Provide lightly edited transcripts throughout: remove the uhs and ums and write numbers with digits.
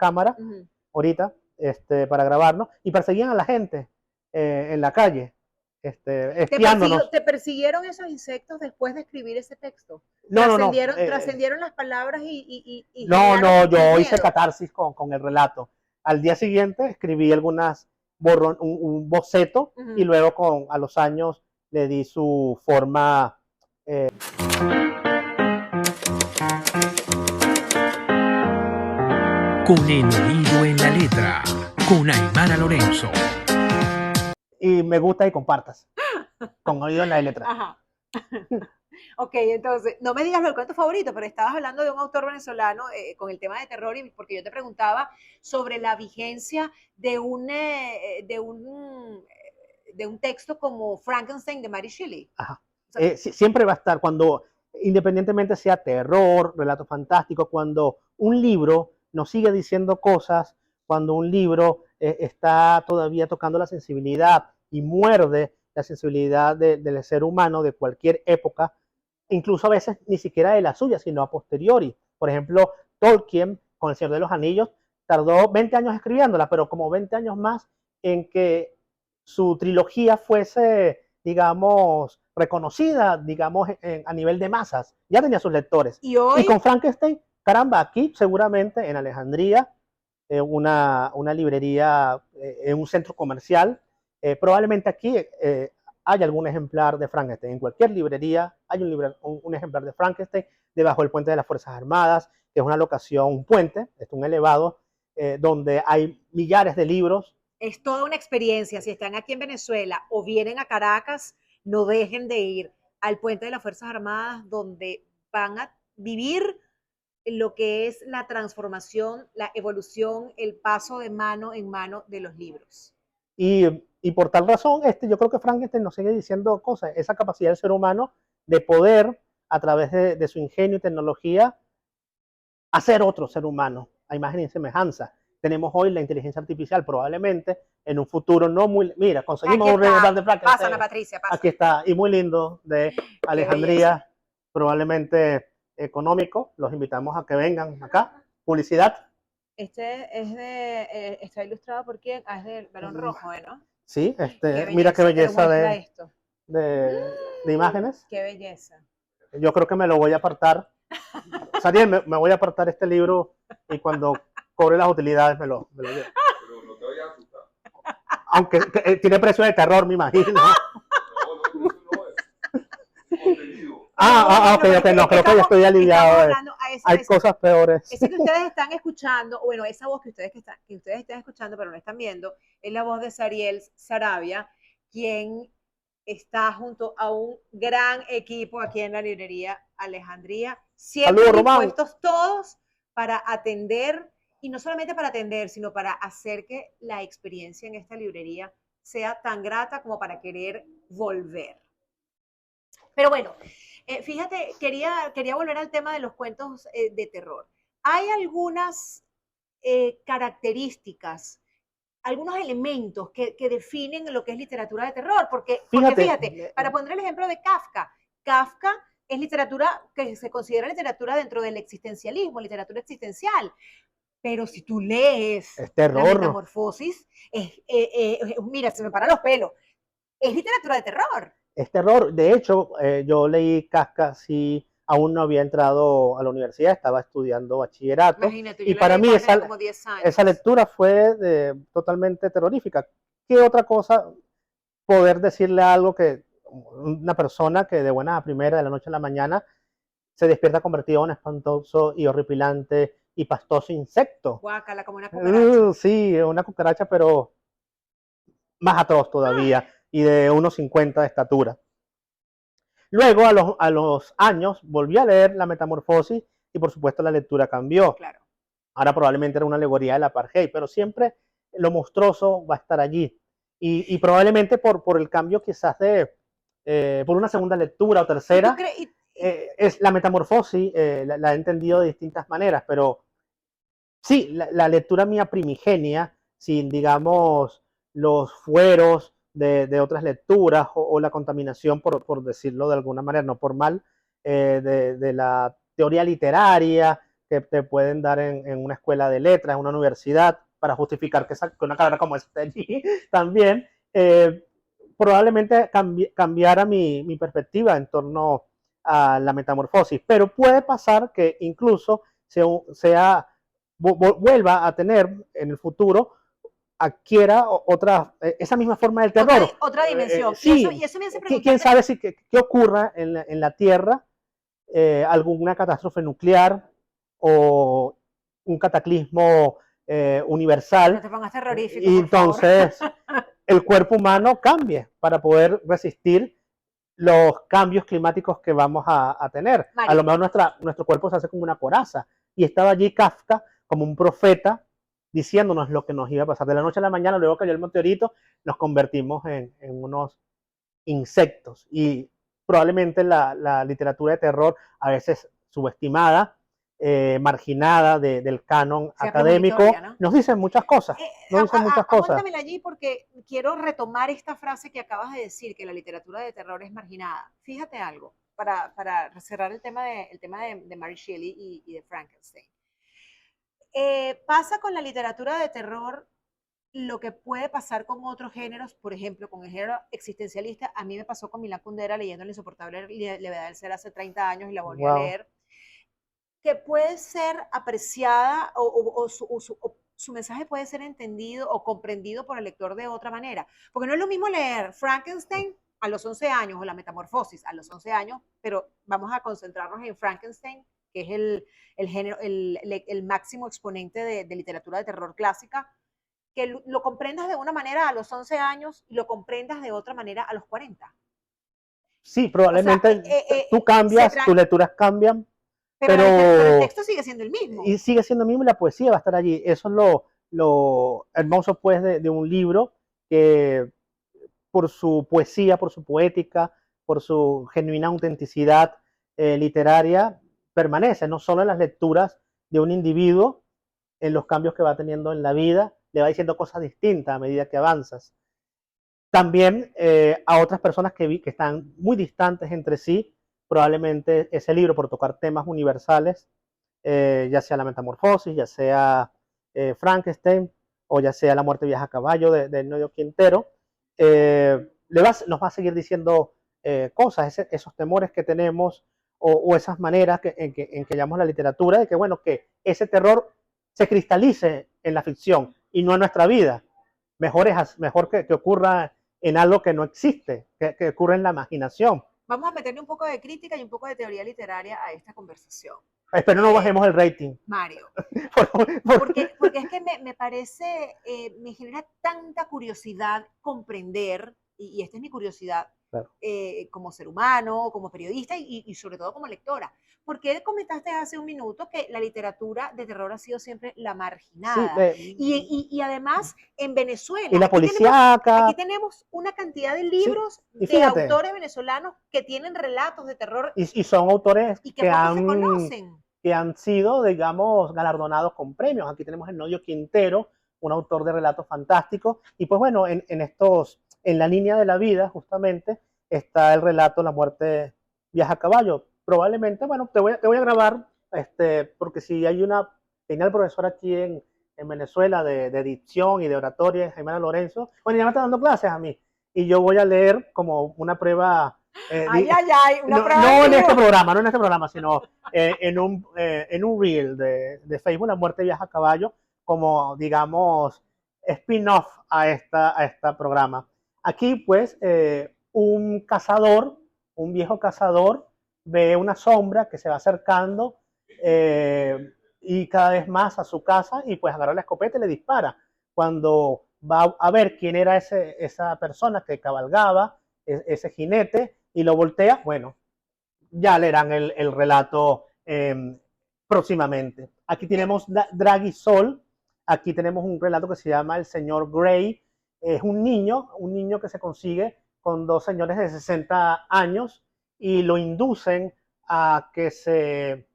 cámara Ujú. ahorita para grabarnos y perseguían a la gente en la calle, espiándonos. ¿Te persiguieron esos insectos después de escribir ese texto? No. Trascendieron las palabras y No, generaron yo hice miedo. catarsis con el relato. Al día siguiente escribí un boceto y Ujú. luego a los años le di su forma. Con el oído en la letra, con Aymara Lorenzo. Y me gusta y compartas. Con oído en la letra. Ajá. Ok, entonces, no me digas el cuento favorito, pero estabas hablando de un autor venezolano con el tema de terror, y porque yo te preguntaba sobre la vigencia de un texto como Frankenstein de Mary Shelley. Ajá. O sea, Siempre va a estar, independientemente sea terror, relato fantástico, cuando un libro nos sigue diciendo cosas, cuando un libro está todavía tocando la sensibilidad y muerde la sensibilidad del ser humano de cualquier época, incluso a veces ni siquiera de la suya, sino a posteriori. Por ejemplo, Tolkien, con El Señor de los Anillos, tardó 20 años escribiéndola, pero como 20 años más en que su trilogía fuese, digamos, reconocida, digamos, a nivel de masas. Ya tenía sus lectores. y hoy, Y con Frankenstein, caramba, aquí seguramente en Alejandría, una librería en un centro comercial, probablemente aquí hay algún ejemplar de Frankenstein. En cualquier librería hay un ejemplar de Frankenstein debajo del puente de las Fuerzas Armadas, que es una locación, un puente, es un elevado, donde hay millares de libros. es toda una experiencia. Si están aquí en Venezuela o vienen a Caracas, no dejen de ir al Puente de las Fuerzas Armadas, donde van a vivir lo que es la transformación, la evolución, el paso de mano en mano de los libros. Y por tal razón, yo creo que Frankenstein nos sigue diciendo cosas, esa capacidad del ser humano de poder, a través de su ingenio y tecnología, hacer otro ser humano a imagen y semejanza. Tenemos hoy la inteligencia artificial, probablemente en un futuro no muy... Mira, conseguimos un ejemplar de Frankenstein. Pásame, Patricia, pasa. Aquí está, y muy lindo, de Alejandría, probablemente económico. Los invitamos a que vengan acá. Publicidad. Está ilustrado por quién? Es del Barón Rojo, ¿no? Sí, mira qué belleza de imágenes. Qué belleza. Yo creo que me lo voy a apartar. Sariel, me voy a apartar este libro y cuando cobre las utilidades me lo llevo. Pero no te vayas a asustar. Aunque tiene precio de terror, me imagino. No es contenido. Ok, no, creo que ya estoy aliviado. Hay cosas peores. Ese que ustedes están escuchando, bueno, esa voz que ustedes están escuchando, pero no están viendo, es la voz de Sariel Saravia, quien está junto a un gran equipo aquí en la librería Alejandría, siempre Saludos, dispuestos todos para atender, y no solamente para atender, sino para hacer que la experiencia en esta librería sea tan grata como para querer volver. Pero bueno, fíjate, quería volver al tema de los cuentos de terror. Hay algunas características, algunos elementos que definen lo que es literatura de terror, porque fíjate, para poner el ejemplo de Kafka es literatura que se considera literatura dentro del existencialismo, literatura existencial, pero si tú lees La Metamorfosis, mira, se me paran los pelos, es literatura de terror. Es terror. De hecho, yo leí Kafka, sí, aún no había entrado a la universidad, estaba estudiando bachillerato. Imagínate, y para mí esa lectura fue totalmente terrorífica. ¿Qué otra cosa poder decirle algo que una persona que de buena a primera, de la noche a la mañana, se despierta convertido en un espantoso y horripilante y pastoso insecto? Guácala, como una cucaracha. Sí, una cucaracha, pero más atroz todavía, y de unos 50 de estatura. Luego, a los años, volví a leer La Metamorfosis y, por supuesto, la lectura cambió. Claro. Ahora probablemente era una alegoría del apartheid, pero siempre lo monstruoso va a estar allí. Y probablemente por el cambio quizás por una segunda lectura o tercera, es la Metamorfosis, la he entendido de distintas maneras, pero sí, la lectura mía primigenia, sin, digamos, los fueros de otras lecturas o la contaminación, por decirlo de alguna manera, no por mal, de la teoría literaria que te pueden dar en una escuela de letras, en una universidad, para justificar que una carrera como esa esté allí también. Probablemente cambiara mi perspectiva en torno a la metamorfosis, pero puede pasar que incluso vuelva a tener en el futuro, adquiera esa misma forma del terror. Otra dimensión. Sí, y eso me hace ¿quién preguntarte, sabe qué ocurra en la Tierra? Alguna catástrofe nuclear o un cataclismo no universal, te pongas terrorífico, y por favor. entonces el cuerpo humano cambie para poder resistir los cambios climáticos que vamos a tener. A lo Mario, mejor nuestro cuerpo se hace como una coraza. Y estaba allí Kafka como un profeta diciéndonos lo que nos iba a pasar. De la noche a la mañana, luego cayó el meteorito, nos convertimos en unos insectos. Y probablemente la literatura de terror, a veces subestimada, marginada del canon sea académico, premonitoria, ¿no? nos dicen muchas cosas. Nos dicen muchas cosas. Aguántamela allí porque quiero retomar esta frase que acabas de decir, que la literatura de terror es marginada. Fíjate algo, para cerrar el tema de Mary Shelley y de Frankenstein. Pasa con la literatura de terror lo que puede pasar con otros géneros, por ejemplo, con el género existencialista. A mí me pasó con Milán Kundera leyendo La insoportable levedad del ser hace 30 años y la volví a leer, que puede ser apreciada o su mensaje puede ser entendido o comprendido por el lector de otra manera. Porque no es lo mismo leer Frankenstein a los 11 años o La Metamorfosis a los 11 años, pero vamos a concentrarnos en Frankenstein, que es el máximo exponente de literatura de terror clásica, que lo comprendas de una manera a los 11 años y lo comprendas de otra manera a los 40. Sí, probablemente O sea, tú cambias, tus lecturas cambian, pero el texto sigue siendo el mismo. Y sigue siendo el mismo y la poesía va a estar allí. Eso es lo hermoso, pues, de un libro que por su poesía, por su poética, por su genuina autenticidad literaria, permanece, no solo en las lecturas de un individuo, en los cambios que va teniendo en la vida, le va diciendo cosas distintas a medida que avanzas. También a otras personas que están muy distantes entre sí, probablemente ese libro, por tocar temas universales, ya sea La Metamorfosis, ya sea Frankenstein, o ya sea La muerte viaja a caballo de Noyo Quintero, nos va a seguir diciendo cosas, esos temores que tenemos, o esas maneras en que llamamos la literatura, de que, bueno, que ese terror se cristalice en la ficción y no en nuestra vida. Mejor que ocurra en algo que no existe, que ocurra en la imaginación. Vamos a meterle un poco de crítica y un poco de teoría literaria a esta conversación. Espero no bajemos el rating. Mario, porque es que me parece, me genera tanta curiosidad comprender, y esta es mi curiosidad, Claro. como ser humano, como periodista y sobre todo como lectora. Porque comentaste hace un minuto que la literatura de terror ha sido siempre la marginada. Sí, y además en Venezuela. y la policíaca. Aquí tenemos una cantidad de libros Sí, de autores venezolanos que tienen relatos de terror y son autores y que pocos se conocen. Que han sido, digamos, galardonados con premios. Aquí tenemos el Noyo Quintero, un autor de relatos fantásticos. Y pues bueno, en la línea de la vida, justamente, está el relato La muerte viaja a caballo. Probablemente, bueno, te voy a grabar, porque si hay una genial profesora aquí en Venezuela de dicción y de oratoria, Jimena Lorenzo, bueno, ya me está dando clases a mí. Y yo voy a leer como una prueba. Una prueba no en este programa, sino en un reel de Facebook, La muerte viaja a caballo, como, digamos, spin-off a esta programa. Aquí, pues, un viejo cazador, ve una sombra que se va acercando y cada vez más a su casa, y pues agarra la escopeta y le dispara. Cuando va a ver quién era esa persona que cabalgaba, ese jinete, y lo voltea, bueno, ya leerán el relato próximamente. Aquí tenemos Draghi Sol, aquí tenemos un relato que se llama El señor Grey. Es un niño que se consigue con dos señores de 60 años y lo inducen a que se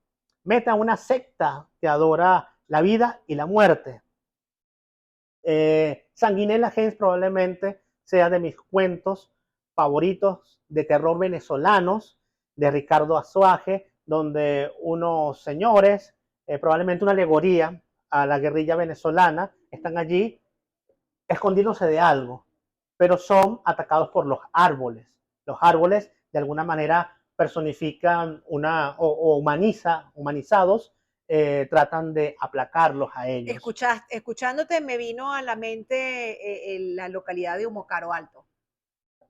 meta a una secta que adora la vida y la muerte. Sanguinella Gens probablemente sea de mis cuentos favoritos de terror venezolanos, de Ricardo Azuaje, donde unos señores probablemente una alegoría a la guerrilla venezolana, están allí escondiéndose de algo, pero son atacados por los árboles. Los árboles de alguna manera personifican o humanizados, tratan de aplacarlos a ellos. Escuchándote me vino a la mente la localidad de Humocaro Alto,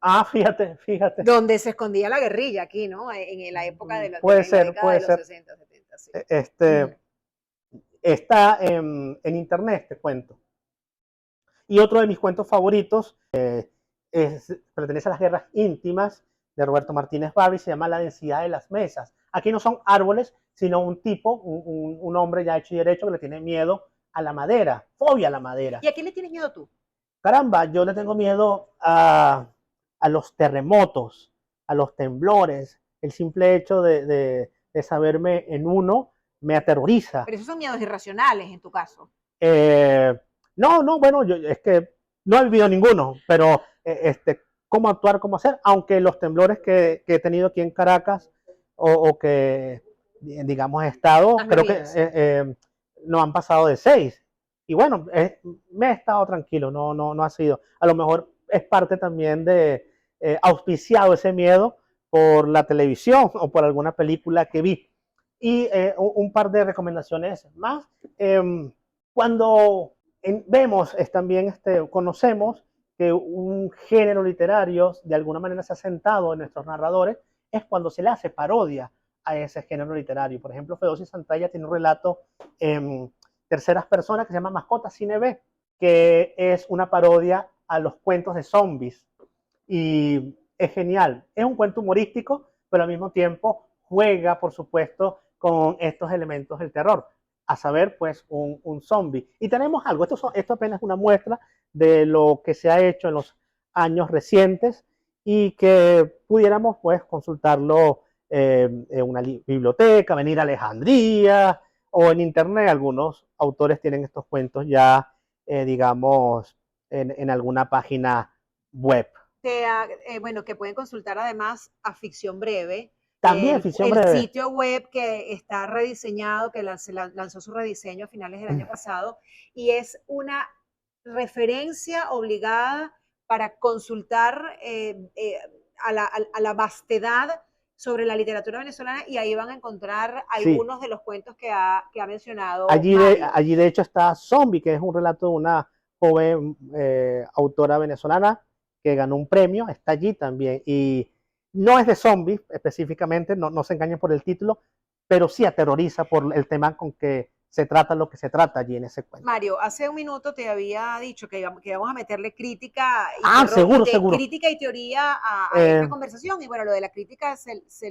Ah, fíjate. donde se escondía la guerrilla aquí, ¿no? En la época de Puede en la ser, década puede de los ser. 60, 70, sí. Este, está en internet, te cuento. Y otro de mis cuentos favoritos pertenece a las guerras íntimas de Roberto Martínez Barry, se llama La densidad de las mesas. Aquí no son árboles, sino un tipo, un hombre ya hecho y derecho que le tiene miedo a la madera, fobia a la madera. ¿Y a quién le tienes miedo tú? Caramba, yo le tengo miedo a los terremotos, a los temblores. El simple hecho de saberme en uno me aterroriza. Pero esos son miedos irracionales en tu caso. No, bueno, es que no he vivido ninguno, pero cómo actuar, cómo hacer, aunque los temblores que he tenido aquí en Caracas o que, digamos, he estado, Has creo que vivido, sí. no han pasado de 6. Y bueno, me he estado tranquilo, no ha sido. A lo mejor es parte también de auspiciado ese miedo por la televisión o por alguna película que vi. Y un par de recomendaciones más. Cuando vemos, también conocemos que un género literario de alguna manera se ha sentado en nuestros narradores, es cuando se le hace parodia a ese género literario. Por ejemplo, Fedosi Santalla tiene un relato en terceras personas que se llama Mascotas Cine B, que es una parodia a los cuentos de zombies. Y es genial. Es un cuento humorístico, pero al mismo tiempo juega, por supuesto, con estos elementos del terror, a saber, pues, un zombie. Y tenemos algo, esto apenas es una muestra de lo que se ha hecho en los años recientes y que pudiéramos, pues, consultarlo en una biblioteca, venir a Alejandría o en internet. Algunos autores tienen estos cuentos ya, digamos, en alguna página web. Bueno, que pueden consultar además a Ficción Breve, También ficción el breve. sitio web que está rediseñado, que lanzó su rediseño a finales del año pasado, y es una referencia obligada para consultar a la vastedad sobre la literatura venezolana, y ahí van a encontrar Sí. algunos de los cuentos que ha mencionado Allí Mario. de hecho está Zombie, que es un relato de una joven autora venezolana que ganó un premio, está allí también. Y no es de zombies específicamente, no se engañen por el título, pero sí aterroriza por el tema con que se trata lo que se trata allí en ese cuento. Mario, hace un minuto te había dicho que íbamos a meterle crítica y Seguro. crítica y teoría a esta conversación, y bueno, lo de la crítica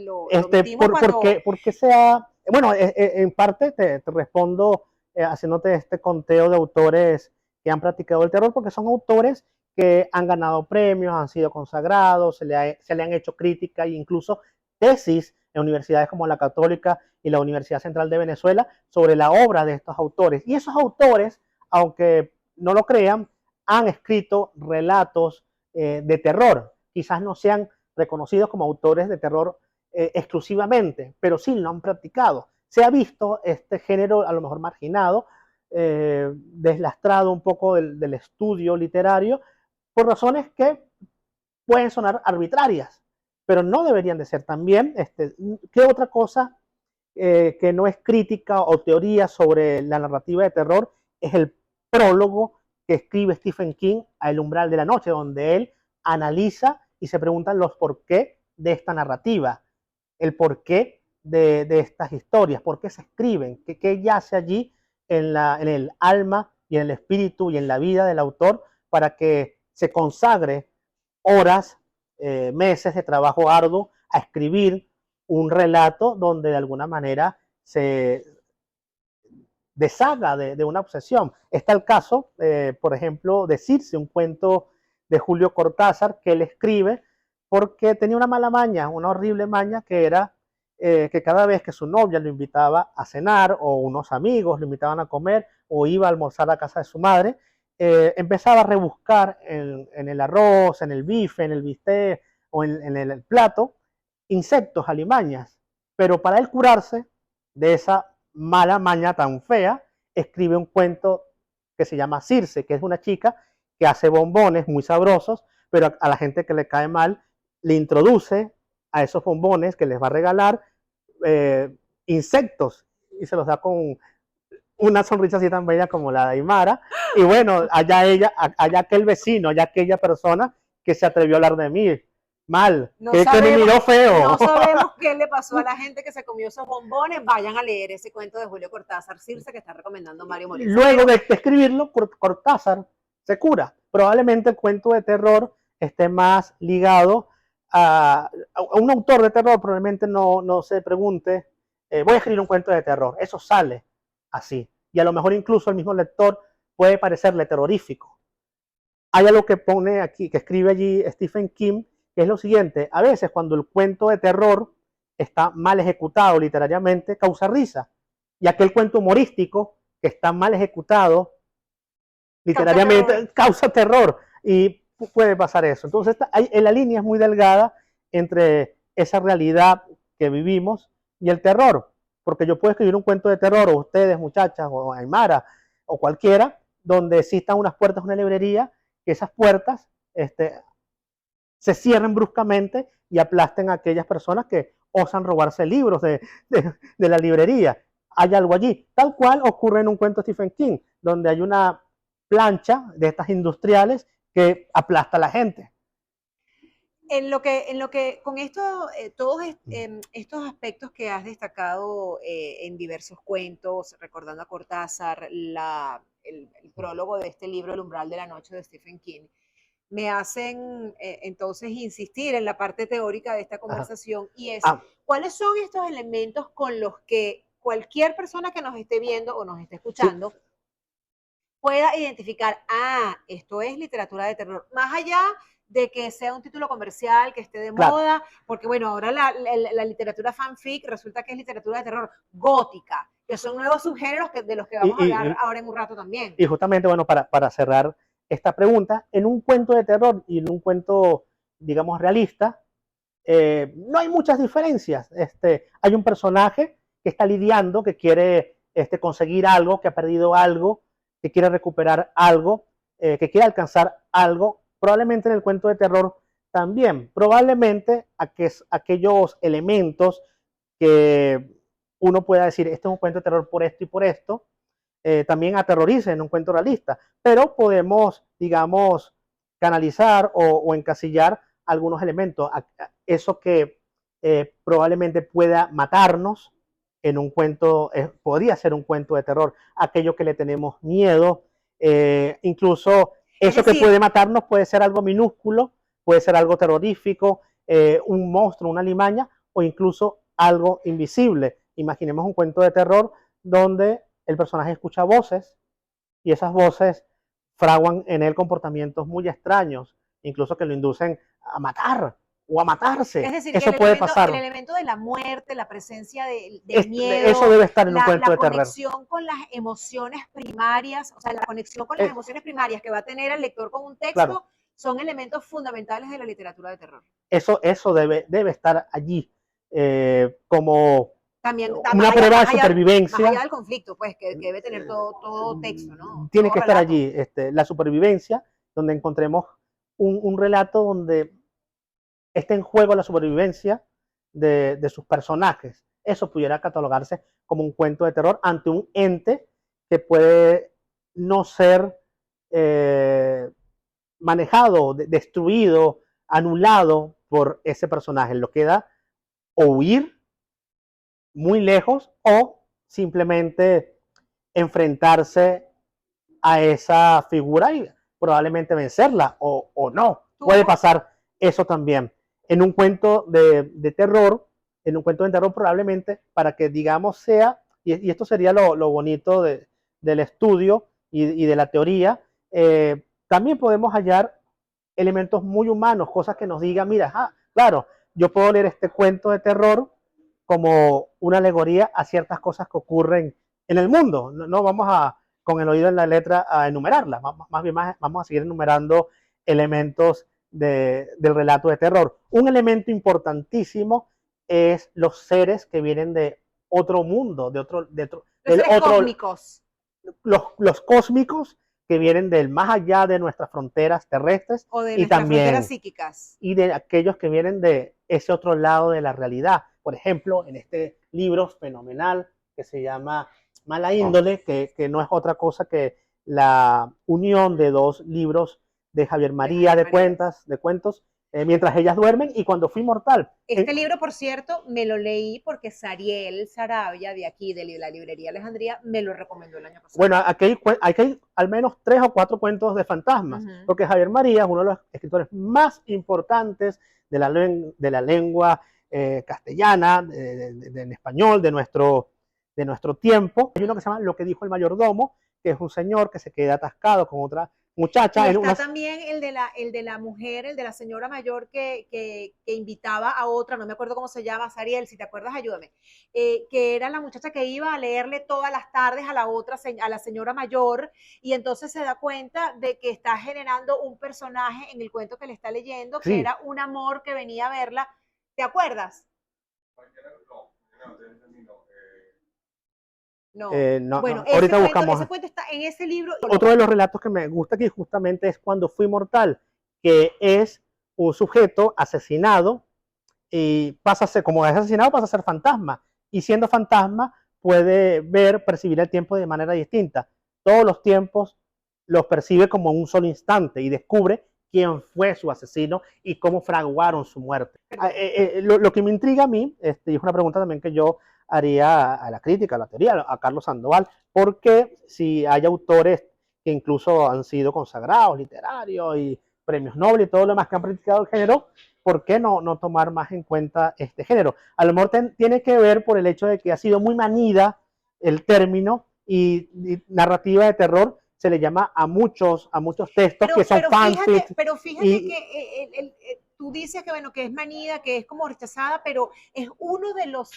lo metimos cuando... Porque sea, bueno, en parte te respondo haciéndote este conteo de autores que han practicado el terror, porque son autores que han ganado premios, han sido consagrados, se le han hecho crítica e incluso tesis en universidades como la Católica y la Universidad Central de Venezuela sobre la obra de estos autores. Y esos autores, aunque no lo crean, han escrito relatos de terror. Quizás no sean reconocidos como autores de terror exclusivamente, pero sí lo han practicado. Se ha visto este género a lo mejor marginado, deslastrado un poco del estudio literario, por razones que pueden sonar arbitrarias, pero no deberían de ser. También, ¿qué otra cosa que no es crítica o teoría sobre la narrativa de terror? Es el prólogo que escribe Stephen King a El umbral de la noche, donde él analiza y se preguntan los por qué de esta narrativa, el porqué de estas historias, por qué se escriben, qué yace allí en el alma y en el espíritu y en la vida del autor para que se consagre horas, meses de trabajo arduo a escribir un relato donde de alguna manera se deshaga de una obsesión. Está el caso, por ejemplo, de Circe, un cuento de Julio Cortázar que él escribe porque tenía una mala maña, una horrible maña, que era que cada vez que su novia lo invitaba a cenar o unos amigos lo invitaban a comer o iba a almorzar a casa de su madre, empezaba a rebuscar en el arroz, en el bife, en el bistec o en el plato insectos, alimañas. Pero para él curarse de esa mala maña tan fea, escribe un cuento que se llama Circe, que es una chica que hace bombones muy sabrosos, pero a la gente que le cae mal le introduce a esos bombones que les va a regalar insectos y se los da con una sonrisa así tan bella como la de Aymara. Y bueno, allá aquel vecino, allá aquella persona que se atrevió a hablar de mí mal, No que me sabemos, miró feo. no sabemos qué le pasó a la gente que se comió esos bombones. Vayan a leer ese cuento de Julio Cortázar, Circe, que está recomendando Mario Moritz. Luego de escribirlo, Cortázar se cura. Probablemente el cuento de terror esté más ligado a un autor de terror. Probablemente no se pregunte, voy a escribir un cuento de terror. Eso sale así. Y a lo mejor incluso el mismo lector puede parecerle terrorífico. Hay algo que pone aquí, que escribe allí Stephen King, que es lo siguiente: a veces cuando el cuento de terror está mal ejecutado literariamente, causa risa. Y aquel cuento humorístico que está mal ejecutado literariamente causa terror. Y puede pasar eso. Entonces, la línea es muy delgada entre esa realidad que vivimos y el terror. Porque yo puedo escribir un cuento de terror, o ustedes, muchachas, o Aymara, o cualquiera, donde existan unas puertas de una librería, que esas puertas se cierren bruscamente y aplasten a aquellas personas que osan robarse libros de la librería. Hay algo allí, tal cual ocurre en un cuento de Stephen King, donde hay una plancha de estas industriales que aplasta a la gente. Con esto, todos estos aspectos que has destacado en diversos cuentos, recordando a Cortázar, el prólogo de este libro, El umbral de la noche de Stephen King, me hacen entonces insistir en la parte teórica de esta conversación. Y es, ¿cuáles son estos elementos con los que cualquier persona que nos esté viendo o nos esté escuchando pueda identificar, esto es literatura de terror, más allá de que sea un título comercial, que esté de moda, porque bueno, ahora la literatura fanfic resulta que es literatura de terror gótica, que son nuevos subgéneros de los que vamos a hablar ahora en un rato también. Y justamente, bueno, para cerrar esta pregunta, en un cuento de terror y en un cuento, digamos, realista, no hay muchas diferencias. Hay un personaje que está lidiando, que quiere conseguir algo, que ha perdido algo, que quiere recuperar algo, que quiere alcanzar algo. Probablemente en el cuento de terror también. Probablemente aquellos elementos que uno pueda decir, este es un cuento de terror por esto y por esto, también aterroricen en un cuento realista. Pero podemos, digamos, canalizar o encasillar algunos elementos. Eso que probablemente pueda matarnos en un cuento, podría ser un cuento de terror. Aquello que le tenemos miedo, incluso eso que puede matarnos puede ser algo minúsculo, puede ser algo terrorífico, un monstruo, una limaña, o incluso algo invisible. Imaginemos un cuento de terror donde el personaje escucha voces y esas voces fraguan en él comportamientos muy extraños, incluso que lo inducen a matar o a matarse. Es decir, eso que puede pasar. El elemento de la muerte, la presencia del miedo, eso debe estar en un cuento de terror. La conexión con las emociones primarias, o sea, la conexión con las emociones primarias que va a tener el lector con un texto, claro, son elementos fundamentales de la literatura de terror. Eso debe estar allí como también, una prueba de supervivencia. Más allá del conflicto, pues, que debe tener todo texto, ¿no? Tiene todo que estar relato. allí la supervivencia, donde encontremos un relato donde esté en juego la supervivencia de sus personajes. Eso pudiera catalogarse como un cuento de terror ante un ente que puede no ser manejado, destruido, anulado por ese personaje. Lo queda o huir muy lejos o simplemente enfrentarse a esa figura y probablemente vencerla o no. Puede pasar eso también. En un cuento de terror, probablemente para que digamos sea, y esto sería lo bonito del estudio y de la teoría, también podemos hallar elementos muy humanos, cosas que nos digan, mira, claro, yo puedo leer este cuento de terror como una alegoría a ciertas cosas que ocurren en el mundo. No vamos con el oído en la letra a enumerarlas, más bien vamos a seguir enumerando elementos del relato de terror. Un elemento importantísimo es los seres que vienen de otro mundo, Los del seres otro, cósmicos. los cósmicos que vienen del más allá de nuestras fronteras terrestres O de y nuestras fronteras también psíquicas. y de aquellos que vienen de ese otro lado de la realidad. Por ejemplo, en este libro fenomenal que se llama Mala Índole, que no es otra cosa que la unión de dos libros de Javier María Javier María. de cuentos, mientras ellas duermen y cuando fui mortal. Este libro, por cierto, me lo leí porque Sariel Sarabia, de aquí, de la librería Alejandría, me lo recomendó el año pasado. Bueno, aquí hay al menos 3 o 4 cuentos de fantasmas, porque Javier María es uno de los escritores más importantes de la lengua castellana, en español, de nuestro tiempo. Hay uno que se llama Lo que dijo el mayordomo, que es un señor que se queda atascado con otra muchacha. Y está también el de la mujer, el de la señora mayor que invitaba a otra, no me acuerdo cómo se llama, Sariel, si te acuerdas, ayúdame, que era la muchacha que iba a leerle todas las tardes a la otra, a la señora mayor, y entonces se da cuenta de que está generando un personaje en el cuento que le está leyendo, que Sí. era un amor que venía a verla. ¿Te acuerdas? No. No, Bueno, no, ahorita buscamos. ese cuento está en ese libro. Otro de los relatos que me gusta aquí justamente es Cuando fui mortal, que es un sujeto asesinado y pasa a ser, como es asesinado, pasa a ser fantasma. Y siendo fantasma puede ver, percibir el tiempo de manera distinta. Todos los tiempos los percibe como un solo instante y descubre quién fue su asesino y cómo fraguaron su muerte. Lo que me intriga a mí, y es una pregunta también que yo haría a la crítica, a la teoría, a Carlos Sandoval, porque si hay autores que incluso han sido consagrados, literarios y premios Nobel y todo lo demás que han practicado el género, ¿por qué no tomar más en cuenta este género? A lo mejor tiene que ver por el hecho de que ha sido muy manida el término y narrativa de terror se le llama a muchos textos que son fanfics. Pero fíjate que tú dices que bueno, que es manida, que es como rechazada, pero es uno de los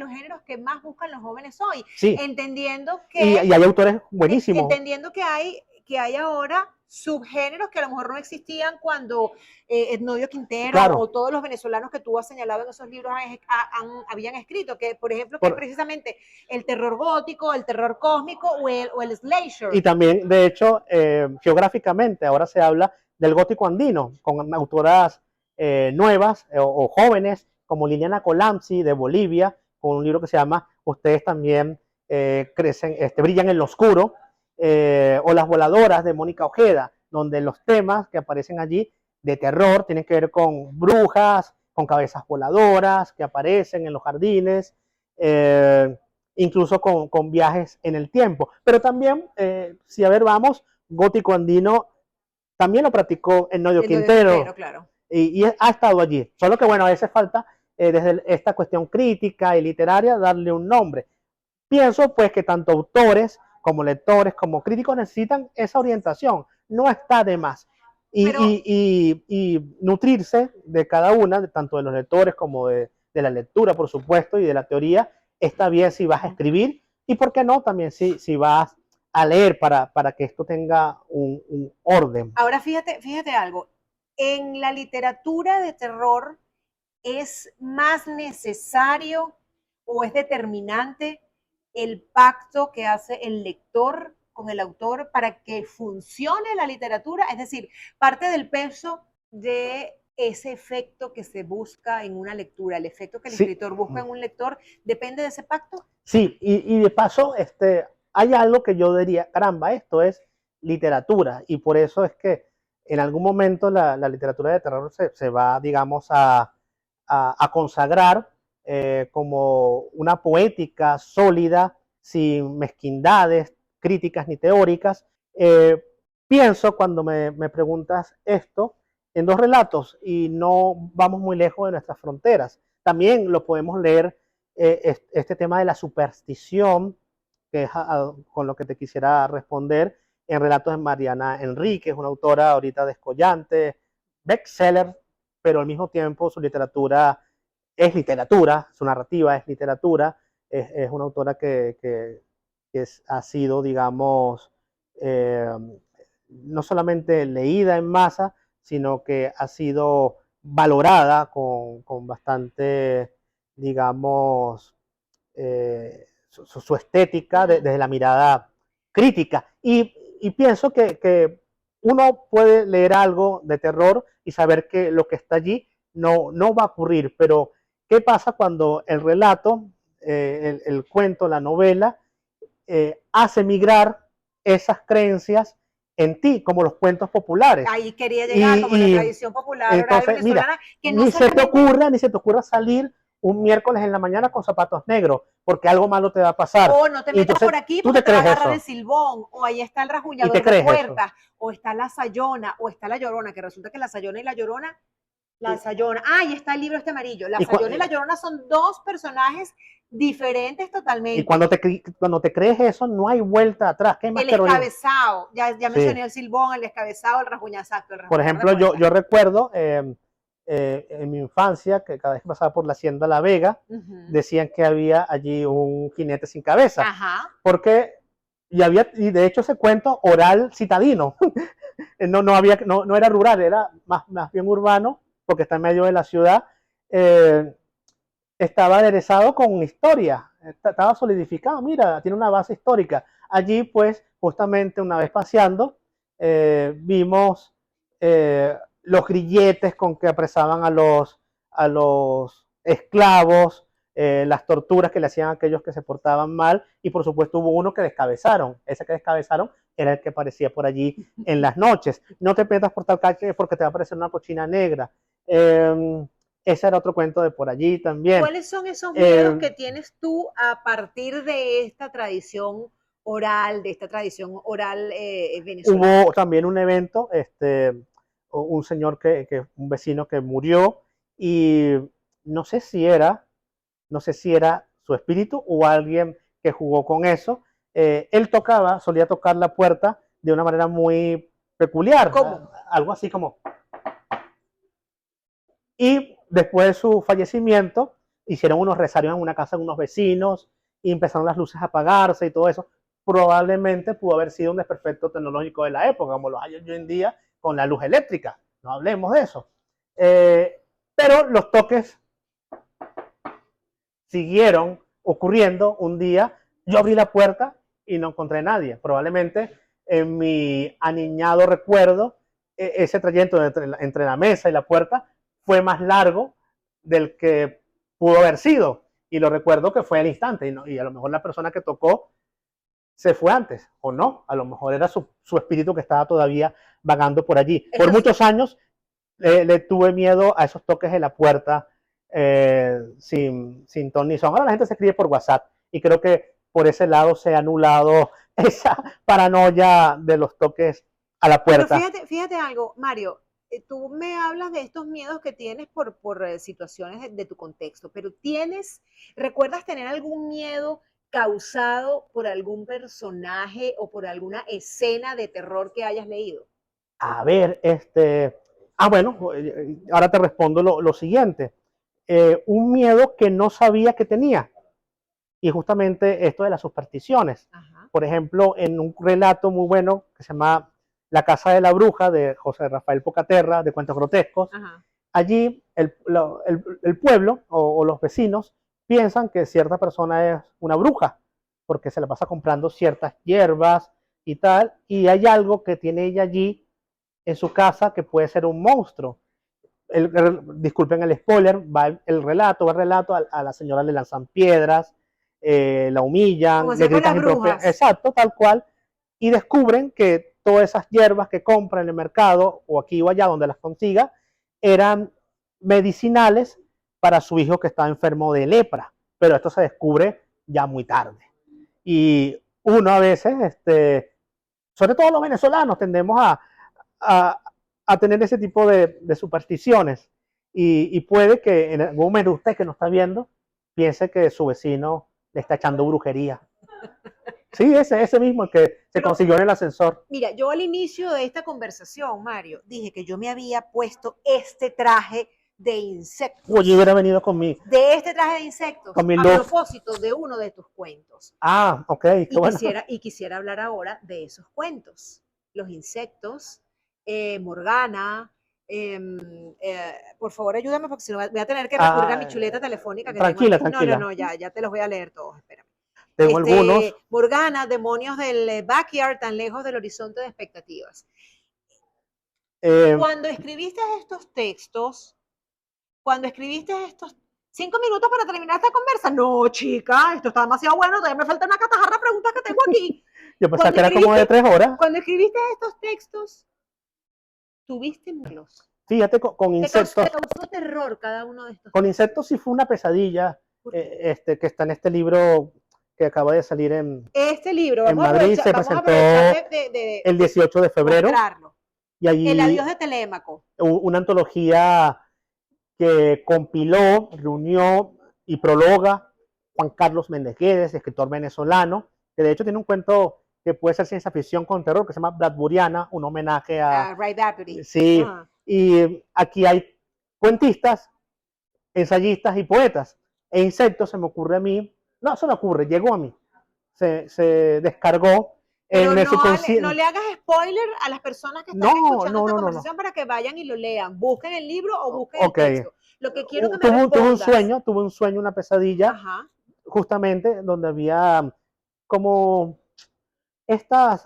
géneros que más buscan los jóvenes hoy, sí. entendiendo que y hay autores buenísimos. Entendiendo que hay ahora subgéneros que a lo mejor no existían cuando Ednovio Quintero claro. o todos los venezolanos que tú has señalado en esos libros habían escrito, que por ejemplo, que es precisamente el terror gótico, el terror cósmico o el slasher. Y también, de hecho, geográficamente ahora se habla del gótico andino, con autoras nuevas o jóvenes, como Liliana Colamsi de Bolivia, con un libro que se llama Ustedes también brillan en lo oscuro, o Las voladoras de Mónica Ojeda, donde los temas que aparecen allí de terror tienen que ver con brujas, con cabezas voladoras que aparecen en los jardines, incluso con viajes en el tiempo. Pero también, si a ver, vamos, gótico andino también lo practicó Ednovio Quintero, claro. y ha estado allí. Solo que, bueno, a veces falta, desde esta cuestión crítica y literaria, darle un nombre. Pienso, pues, que tanto autores como lectores, como críticos necesitan esa orientación. No está de más. Y nutrirse de cada una, tanto de los lectores como de la lectura, por supuesto, y de la teoría. Está bien si vas a escribir y, ¿por qué no? También si vas a leer para que esto tenga un orden. Ahora, fíjate algo. En la literatura de terror es más necesario o es determinante el pacto que hace el lector con el autor para que funcione la literatura, es decir, parte del peso de ese efecto que se busca en una lectura, el efecto que el escritor busca en un lector, ¿depende de ese pacto? Sí, y de paso, hay algo que yo diría, caramba, esto es literatura, y por eso es que en algún momento la literatura de terror se va, digamos, a consagrar como una poética sólida, sin mezquindades críticas ni teóricas. Pienso, cuando me preguntas esto, en dos relatos, y no vamos muy lejos de nuestras fronteras. También lo podemos leer, este tema de la superstición, que es con lo que te quisiera responder, en relatos de Mariana Enríquez, una autora ahorita descollante, bestseller, pero al mismo tiempo su literatura es literatura, su narrativa es literatura, es una autora que ha sido, digamos, no solamente leída en masa, sino que ha sido valorada con bastante, digamos, su estética desde la mirada crítica. Y pienso que uno puede leer algo de terror y saber que lo que está allí no va a ocurrir, pero ¿qué pasa cuando el relato, el cuento, la novela, hace migrar esas creencias en ti, como los cuentos populares? Ahí quería llegar, como la tradición popular oral Entonces, mira, venezolana, que no ni se te solamente... ni se te ocurra salir un miércoles en la mañana con zapatos negros, porque algo malo te va a pasar. O no te Y metas entonces, por aquí ¿tú porque te te va a crees agarrar el eso? silbón, o ahí está el ¿Y rasguñador te de crees eso? puertas, o está la sayona, o está la llorona, que resulta que la sayona y la llorona, la sayona, ah, ahí está el libro este amarillo, la Y, sayona y la llorona son dos personajes diferentes y totalmente. cuando te crees eso, no hay vuelta atrás. ¿Qué más El terrorismo? escabezado, ya Sí. mencioné el silbón, el escabezado, el rasguñazazo, el Por rasguñador de ejemplo, puertas. yo recuerdo en mi infancia que cada vez que pasaba por la Hacienda La Vega, decían que había allí un jinete sin cabeza. Ajá. Porque y de hecho ese cuento oral citadino, no era rural, era más bien urbano, porque está en medio de la ciudad. Estaba aderezado con historia, estaba solidificado, mira, tiene una base histórica. Allí, pues, justamente una vez paseando, vimos los grilletes con que apresaban a los esclavos, las torturas que le hacían a aquellos que se portaban mal, y por supuesto hubo uno que descabezaron. Ese que descabezaron era el que aparecía por allí en las noches. No te metas por tal calle porque te va a aparecer una cochina negra. Ese era otro cuento de por allí también. ¿Cuáles son esos miedos que tienes tú a partir de esta tradición oral, venezolana? Hubo también un evento, un señor un vecino que murió, y no sé si era, no sé si era su espíritu o alguien que jugó con eso. Él solía tocar la puerta de una manera muy peculiar. ¿Cómo? Algo así como... Y después de su fallecimiento, hicieron unos rezarios en una casa de unos vecinos y empezaron las luces a apagarse y todo eso. Probablemente pudo haber sido un desperfecto tecnológico de la época, como lo hay hoy en día con la luz eléctrica. No hablemos de eso. Pero los toques siguieron ocurriendo. Un día yo abrí la puerta y no encontré a nadie. Probablemente en mi aniñado recuerdo, ese trayecto entre la mesa y la puerta fue más largo del que pudo haber sido. Y lo recuerdo que fue al instante. Y a lo mejor la persona que tocó se fue antes, o no. A lo mejor era su espíritu que estaba todavía vagando por allí. Por muchos años le tuve miedo a esos toques de la puerta sin ton ni son. Ahora la gente se escribe por WhatsApp. Y creo que por ese lado se ha anulado esa paranoia de los toques a la puerta. Pero fíjate algo, Mario, tú me hablas de estos miedos que tienes por situaciones de tu contexto, pero ¿recuerdas tener algún miedo causado por algún personaje o por alguna escena de terror que hayas leído? A ver, bueno, ahora te respondo lo siguiente. Un miedo que no sabía que tenía. Y justamente esto de las supersticiones. Ajá. Por ejemplo, en un relato muy bueno que se llama La Casa de la Bruja, de José Rafael Pocaterra, de Cuentos Grotescos, Ajá. allí el pueblo o los vecinos piensan que cierta persona es una bruja, porque se la pasa comprando ciertas hierbas y tal, y hay algo que tiene ella allí en su casa que puede ser un monstruo. Disculpen el spoiler, va el relato, a la señora le lanzan piedras, la humillan, Como le con las gritan brujas. exacto, tal cual, y descubren que todas esas hierbas que compra en el mercado o aquí o allá donde las consiga eran medicinales para su hijo que estaba enfermo de lepra, pero esto se descubre ya muy tarde. Y uno a veces, sobre todo los venezolanos, tendemos a tener ese tipo de supersticiones, y puede que en algún momento usted que nos está viendo piense que su vecino le está echando brujería. Sí, ese mismo, el que se consiguió en el ascensor. Mira, yo al inicio de esta conversación, Mario, dije que yo me había puesto este traje de insectos. Oye, hubiera venido conmigo. De este traje de insectos, con mi a look. propósito de uno de tus cuentos. Ah, ok, qué bueno. Quisiera hablar ahora de esos cuentos. Los insectos, Morgana, Por favor, ayúdame porque si no voy a tener que recurrir a mi chuleta telefónica que Tranquila, tengo aquí. tranquila. No, ya te los voy a leer todos, espérame. Tengo algunos. Morgana, demonios del backyard, tan lejos del horizonte de expectativas. Cuando escribiste estos textos, 5 minutos para terminar esta conversa, no, chica, esto está demasiado bueno, todavía me falta una catajarra de preguntas que tengo aquí. Yo pensaba que era como de 3 horas. Cuando escribiste estos textos, tuviste miedos. Fíjate, con insectos. ¿Te causó terror cada uno de estos? Con insectos sí fue una pesadilla, que está en este libro que acaba de salir en Madrid, se presentó el 18 de febrero. Mostrarlo. Y allí El adiós de Telémaco. Una antología que compiló, reunió y prologa Juan Carlos Mendeguedes, escritor venezolano, que de hecho tiene un cuento que puede ser ciencia ficción con terror, que se llama Bradburiana, un homenaje a Ray Bradbury. Sí, y aquí hay cuentistas, ensayistas y poetas. E insectos se me ocurre a mí, no se me ocurre, llegó a mí, se descargó. Pero no le hagas spoiler a las personas que están escuchando esta conversación para que vayan y lo lean. Busquen el libro o busquen el texto. Lo que quiero que me respondas. Tuve un sueño, una pesadilla, justamente donde había como estos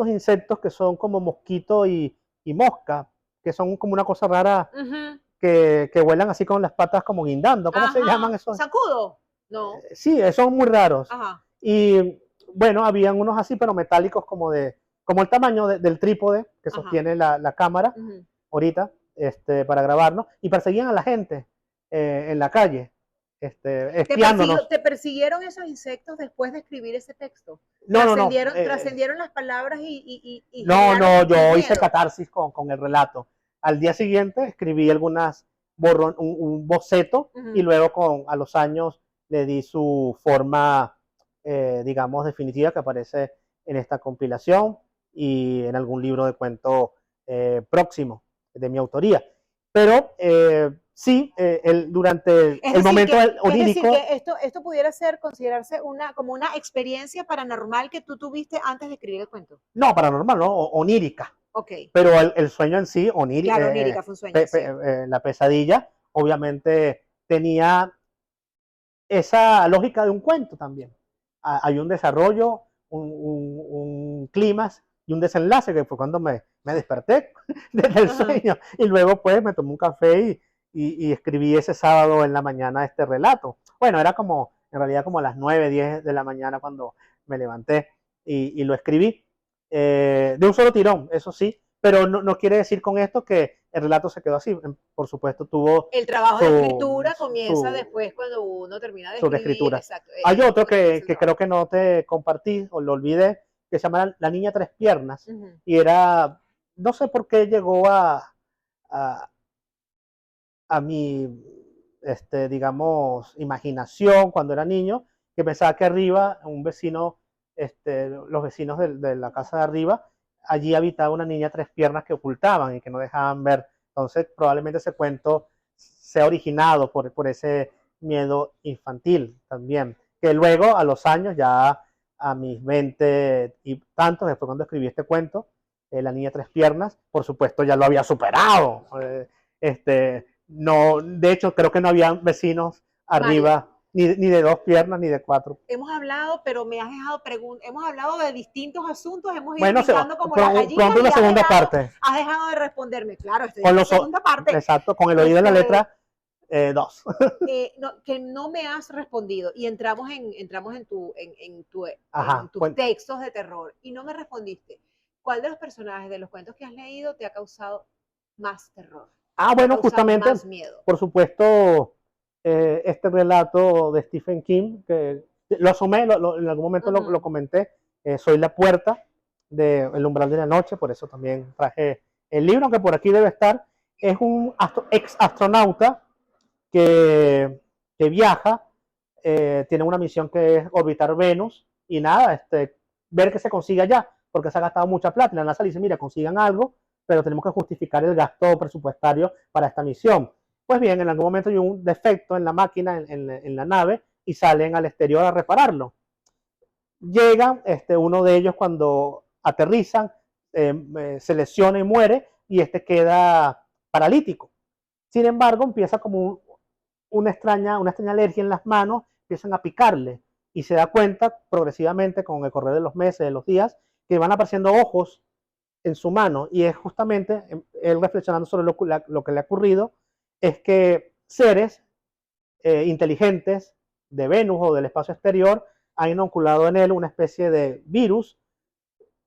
insectos que son como mosquito y mosca, que son como una cosa rara, que vuelan así con las patas como guindando. ¿Cómo se llaman esos? ¿Zancudo? No. Sí, son muy raros. Y bueno, habían unos así, pero metálicos como el tamaño del trípode que sostiene la cámara ahorita para grabarnos, y perseguían a la gente en la calle, espiándonos. ¿Te persiguieron esos insectos después de escribir ese texto? No. ¿Trascendieron las palabras y No, yo hice catarsis con el relato. Al día siguiente escribí un boceto, y luego a los años le di su forma, digamos, definitiva, que aparece en esta compilación y en algún libro de cuento próximo de mi autoría. Pero sí, durante el momento onírico. Es decir, que esto pudiera considerarse como una experiencia paranormal que tú tuviste antes de escribir el cuento. No, paranormal, no, onírica. Okay. Pero el sueño en sí, onírica. Claro, onírica fue un sueño. La pesadilla, obviamente, tenía esa lógica de un cuento también. Hay un desarrollo, un clímax y un desenlace, que fue cuando me desperté del sueño, y luego pues me tomé un café y escribí ese sábado en la mañana este relato. Bueno, era en realidad como a las 9, 10 de la mañana cuando me levanté y lo escribí, de un solo tirón, eso sí, pero no quiere decir con esto que el relato se quedó así. Por supuesto, tuvo el trabajo de escritura comienza después cuando uno termina de escribir. Escritura. Exacto. Hay otro que creo que no te compartí o lo olvidé, que se llama La Niña Tres Piernas, y era, no sé por qué llegó a mi, digamos, imaginación cuando era niño, que pensaba que arriba un vecino, los vecinos de la casa de arriba, allí habitaba una niña tres piernas que ocultaban y que no dejaban ver. Entonces probablemente ese cuento sea originado por ese miedo infantil también, que luego a los años, ya a mis 20 y tantos, después cuando escribí este cuento, La Niña Tres Piernas, por supuesto ya lo había superado. No, de hecho creo que no había vecinos arriba, ni de 2 piernas ni de 4. Hemos hablado, pero me has dejado preguntas. Hemos hablado de distintos asuntos, hemos ido picando como las gallinas. Pronto la segunda parte. Has dejado de responderme, claro, estoy en la segunda parte. Exacto, con el oído de la letra 2. Que no me has respondido, y entramos en tus textos de terror, y no me respondiste. ¿Cuál de los personajes de los cuentos que has leído te ha causado más terror? Bueno, justamente, por supuesto, este relato de Stephen King, que lo asomé, en algún momento lo comenté, Soy la puerta de El umbral de la noche, por eso también traje el libro, aunque por aquí debe estar. Es un ex astronauta que viaja, tiene una misión que es orbitar Venus, y nada, ver qué se consigue allá, porque se ha gastado mucha plata, y la NASA le dice, mira, consigan algo, pero tenemos que justificar el gasto presupuestario para esta misión. Pues bien, en algún momento hay un defecto en la máquina, en la nave, y salen al exterior a repararlo. Llegan, uno de ellos cuando aterrizan, se lesiona y muere, y este queda paralítico. Sin embargo, empieza como una extraña alergia en las manos, empiezan a picarle y se da cuenta progresivamente con el correr de los meses, de los días, que van apareciendo ojos en su mano, y es justamente él reflexionando sobre lo que le ha ocurrido, es que seres inteligentes de Venus o del espacio exterior han inoculado en él una especie de virus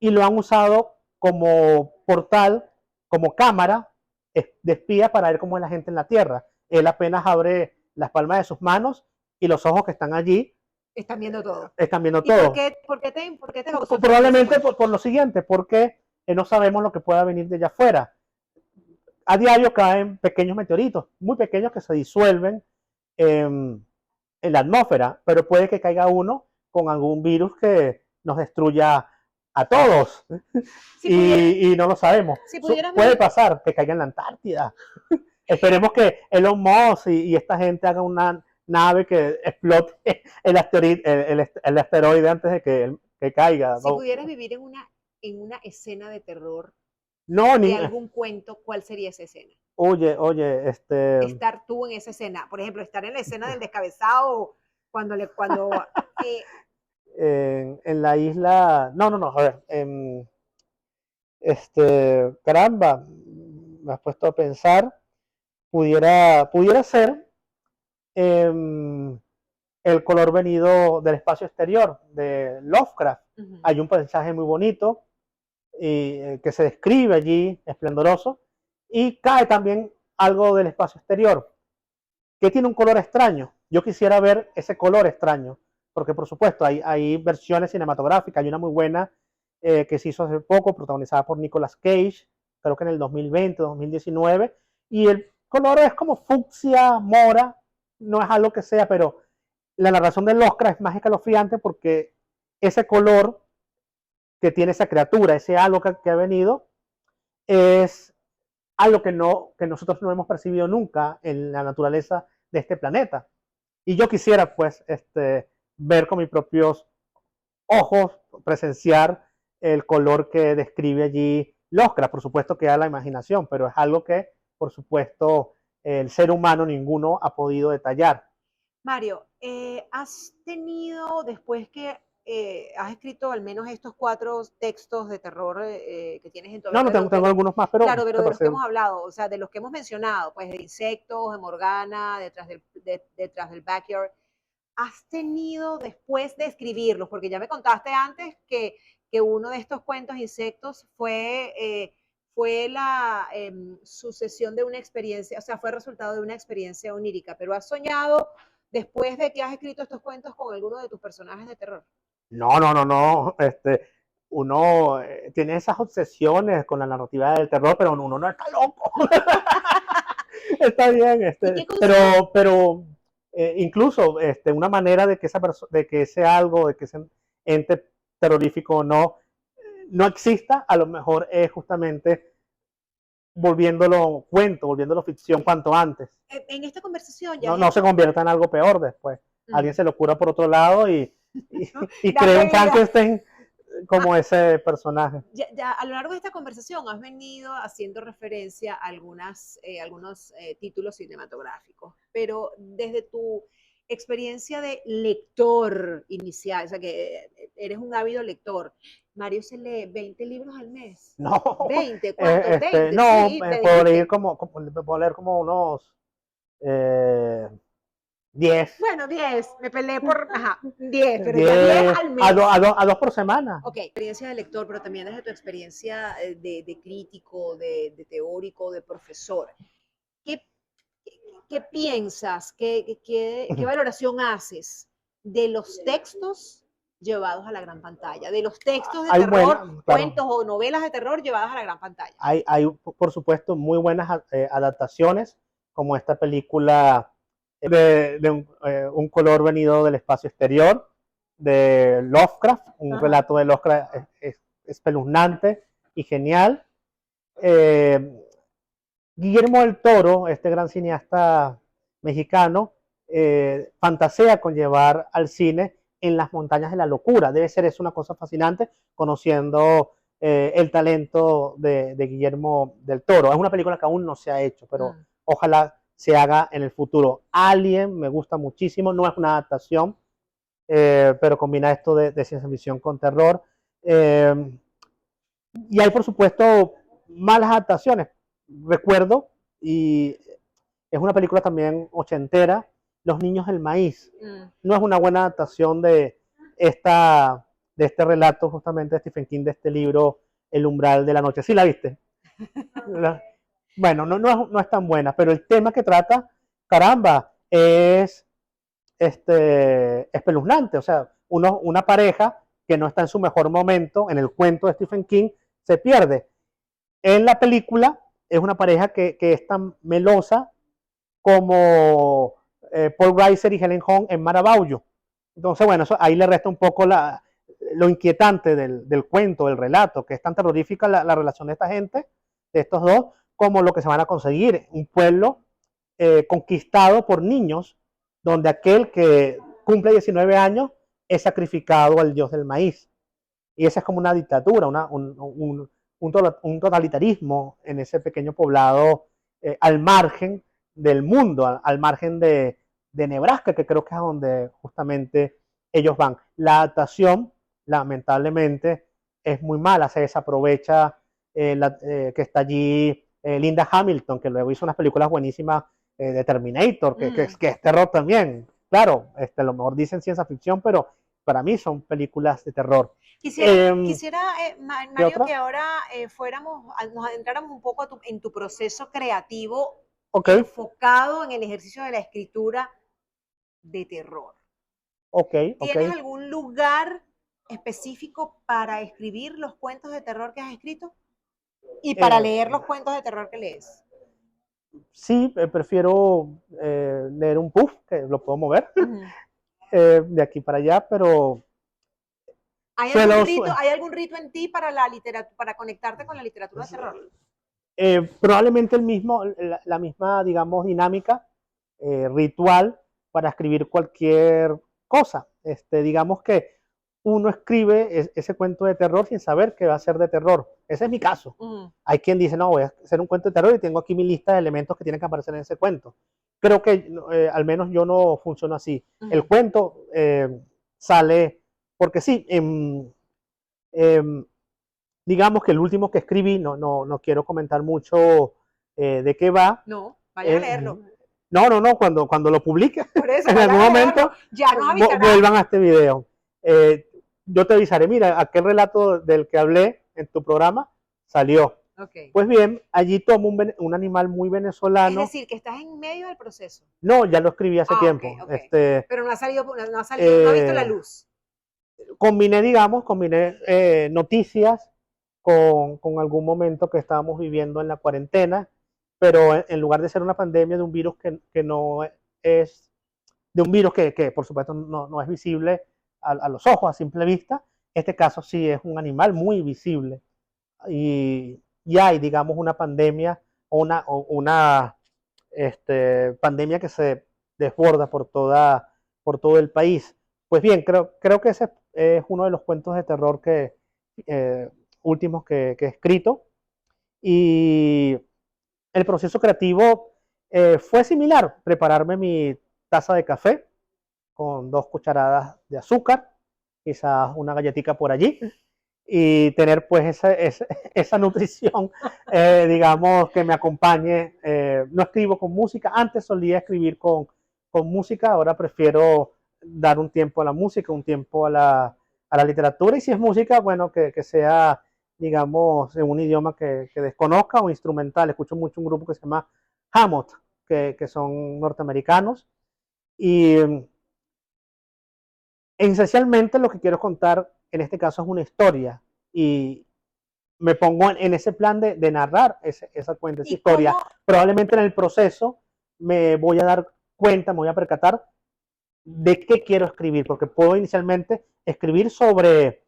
y lo han usado como portal, como cámara de espía para ver cómo es la gente en la Tierra. Él apenas abre las palmas de sus manos y los ojos que están allí Están viendo todo. están viendo ¿Y todo. por qué te causó Probablemente tanto por lo siguiente, porque no sabemos lo que pueda venir de allá afuera. A diario caen pequeños meteoritos, muy pequeños, que se disuelven en la atmósfera, pero puede que caiga uno con algún virus que nos destruya a todos. Si pudiera- Y no lo sabemos. si pudieras Puede vivir- pasar que caiga en la Antártida. Esperemos que Elon Musk y esta gente haga una nave que explote el asteroide antes de que caiga. Si No, pudieras vivir en una escena de terror no de algún cuento, ¿cuál sería esa escena? oye, Estar tú en esa escena. Por ejemplo, estar en la escena del descabezado cuando eh, en la isla, no, a ver, caramba, me has puesto a pensar, pudiera ser em, el color venido del espacio exterior de Lovecraft. ujú. Hay un paisaje muy bonito que se describe allí, esplendoroso, y cae también algo del espacio exterior, que tiene un color extraño. Yo quisiera ver ese color extraño, porque por supuesto hay versiones cinematográficas, hay una muy buena que se hizo hace poco, protagonizada por Nicolas Cage, creo que en el 2020, 2019, y el color es como fucsia, mora, no es algo que sea, pero la narración del Oscar es más escalofriante porque ese color que tiene esa criatura, ese algo que ha venido, es algo que nosotros no hemos percibido nunca en la naturaleza de este planeta. Y yo quisiera, pues, ver con mis propios ojos, presenciar el color que describe allí Lovecraft. Por supuesto que da la imaginación, pero es algo que, por supuesto, el ser humano ninguno ha podido detallar. Mario, ¿has tenido, después que has escrito al menos estos 4 textos de terror que tienes en tu haber, No, tengo algunos más, pero claro, pero te de los que parece. hemos hablado, o sea, de los que hemos mencionado, pues de insectos, de Morgana, detrás del backyard, ¿has tenido después de escribirlos? Porque ya me contaste antes que uno de estos cuentos insectos fue la sucesión de una experiencia, o sea, fue resultado de una experiencia onírica, pero ¿has soñado después de que has escrito estos cuentos con alguno de tus personajes de terror? No. Uno tiene esas obsesiones con la narrativa del terror, pero uno no está loco. Está bien, ¿Y qué consejo? pero incluso una manera de que de que ese algo, de que ese ente terrorífico no exista, a lo mejor es justamente volviéndolo cuento, volviéndolo ficción cuanto antes. En esta conversación ya has No se hecho... convierta en algo peor después. Alguien se le ocurra por otro lado y crea Dale un vida. Frankenstein como ese personaje. Ya a lo largo de esta conversación has venido haciendo referencia a algunos títulos cinematográficos, pero desde tu experiencia de lector inicial, o sea que eres un ávido lector, Mario se lee 20 libros al mes. No, 20, ¿cuántos? 20, no, sí, me puedo dijiste. leer puedo leer como unos 10. Bueno, 10, me peleé por, ajá, 10, pero ya 10 10 al mes. a dos por semana. Ok, experiencia de lector, pero también desde tu experiencia de crítico, de teórico, de profesor. ¿Qué, qué piensas, qué valoración haces de los textos llevados a la gran pantalla? De los textos de Hay terror, claro, cuentos o novelas de terror llevadas a la gran pantalla. hay por supuesto muy buenas adaptaciones, como esta película de un color venido del espacio exterior, de Lovecraft, un Ajá. relato de Lovecraft espeluznante y genial. Eh, Guillermo del Toro, este gran cineasta mexicano, fantasea con llevar al cine en las montañas de la locura. Debe ser eso una cosa fascinante, conociendo el talento de Guillermo del Toro. Es una película que aún no se ha hecho, pero Mm. ojalá se haga en el futuro. Alien me gusta muchísimo, no es una adaptación, pero combina esto de ciencia ficción con terror. Eh, y hay, por supuesto, malas adaptaciones. Recuerdo, y es una película también ochentera, Los Niños del Maíz. Mm. No es una buena adaptación esta, de este relato justamente de Stephen King, de este libro El umbral de la noche. ¿Sí la viste? La- bueno, no es tan buena, pero el tema que trata, caramba, es espeluznante. O sea, una pareja que no está en su mejor momento, en el cuento de Stephen King, se pierde. En la película es una pareja que es tan melosa como Paul Reiser y Helen Hunt en Marabaullo. Entonces, bueno, eso, ahí le resta un poco lo inquietante del cuento, del relato, que es tan terrorífica la relación de esta gente, de estos dos, como lo que se van a conseguir. Un pueblo conquistado por niños, donde aquel que cumple 19 años es sacrificado al dios del maíz. Y esa es como una dictadura, un totalitarismo en ese pequeño poblado al margen del mundo, al margen de Nebraska, que creo que es a donde justamente ellos van. La adaptación, lamentablemente, es muy mala, se desaprovecha que está allí Linda Hamilton, que luego hizo unas películas buenísimas de Terminator, que es terror también. Claro, a lo mejor dicen ciencia ficción, pero para mí son películas de terror. Quisiera ¿Qué Mario, otra? que ahora nos adentráramos un poco en tu proceso creativo Ok, enfocado en el ejercicio de la escritura de terror. ok, ok. ¿Tienes algún lugar específico para escribir los cuentos de terror que has escrito y para Eh, leer los cuentos de terror que lees? sí, prefiero leer un puff, que lo puedo mover Ujú. de aquí para allá, pero ¿Hay hay algún rito en ti para la literatura, para conectarte con la literatura de terror? probablemente la misma, digamos, dinámica ritual para escribir cualquier cosa. Digamos que uno escribe ese cuento de terror sin saber que va a ser de terror. Ese es mi caso. Ujú. Hay quien dice, no, voy a hacer un cuento de terror y tengo aquí mi lista de elementos que tienen que aparecer en ese cuento. Creo que al menos yo no funciono así. El Ujú. cuento sale, porque sí, digamos que el último que escribí, no quiero comentar mucho de qué va. No, vayan a Eh, leerlo. no, cuando lo publique, Por eso, en vayan algún a leerlo. momento, Ya nos avisarás. vuelvan a este video. Yo te avisaré, mira, aquel relato del que hablé en tu programa salió. Ok. Pues bien, allí tomo un animal muy Es venezolano. decir, que estás en medio del proceso. No, ya lo escribí hace Ah, ok, tiempo. ok. Pero no ha visto la Eh, luz. combiné noticias con algún momento que estábamos viviendo en la cuarentena, pero en lugar de ser una pandemia de un virus que no es, de un virus que por supuesto no es visible a los ojos, a simple vista, este caso sí es un animal muy visible. Y hay, digamos, una pandemia o una pandemia que se desborda por todo el país. Pues bien, creo que ese es uno de los cuentos de terror eh, últimos que he escrito. Y el proceso creativo fue similar, prepararme mi taza de café con 2 cucharadas de azúcar, quizás una galletita por allí, y tener pues esa nutrición, digamos, que me acompañe. No escribo con música, antes solía escribir con música, ahora prefiero dar un tiempo a la música, un tiempo a la literatura, y si es música, bueno, que sea, digamos, en un idioma que desconozca o instrumental. Escucho mucho un grupo que se llama Hammond, que son norteamericanos, y esencialmente lo que quiero contar en este caso es una historia, y me pongo en ese plan de narrar esa cuenta, esa ¿Y historia. cómo? Probablemente en el proceso me voy a dar cuenta, me voy a percatar de qué quiero escribir, porque puedo inicialmente escribir sobre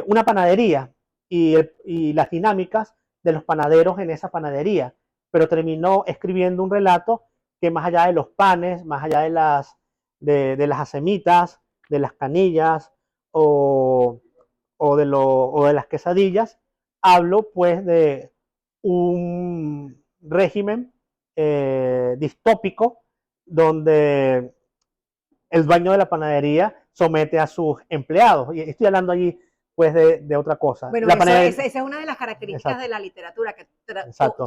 una panadería y las dinámicas de los panaderos en esa panadería, pero terminó escribiendo un relato que más allá de los panes, más allá de las acemitas, de las canillas o de las quesadillas, hablo pues de un régimen distópico donde el dueño de la panadería somete a sus empleados. Y estoy hablando allí pues de otra cosa. Bueno, La eso, panadería, esa es una de las características exacto, de la literatura, que exacto,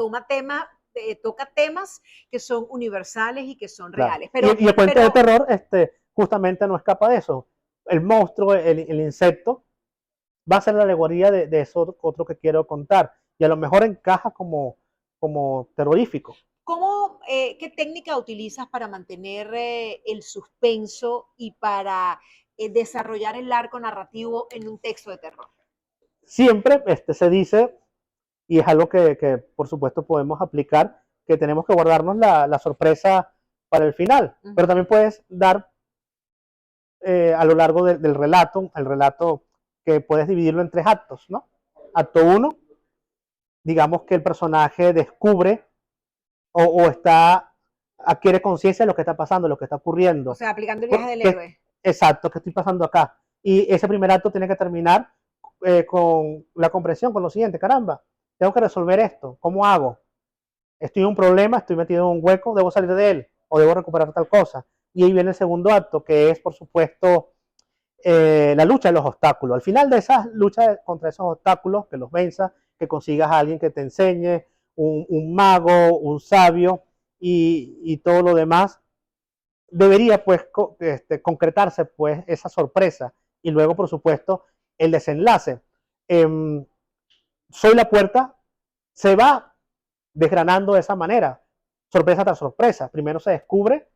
toca temas que son universales y que son claro. reales. Y el cuento de Pero terror justamente no escapa de eso. El monstruo, el insecto, va a ser la alegoría de eso otro que quiero contar. Y a lo mejor encaja como terrorífico. ¿qué técnica utilizas para mantener el suspenso y para desarrollar el arco narrativo en un texto de terror? Siempre se dice, y es algo que por supuesto podemos aplicar, que tenemos que guardarnos la sorpresa para el final. Pero también puedes dar a lo largo del relato, el relato que puedes dividirlo en 3 actos, ¿no? Acto 1, digamos que el personaje descubre o adquiere conciencia de lo que está pasando, de lo que está O ocurriendo. sea, aplicando el viaje del ¿Qué, héroe. exacto, qué estoy pasando acá? Y ese primer acto tiene que terminar con la comprensión, con lo siguiente, caramba, tengo que resolver esto, ¿cómo hago? Estoy en un problema, estoy metido en un hueco, debo salir de él o debo recuperar tal cosa. Y ahí viene el segundo acto, que es, por supuesto, la lucha de los obstáculos. Al final de esa lucha contra esos obstáculos, que los venzas, que consigas a alguien que te enseñe, un mago, un sabio y todo lo demás, debería pues concretarse pues esa sorpresa y luego por supuesto el desenlace. Soy la puerta, se va desgranando de esa manera, sorpresa tras sorpresa. Primero se descubre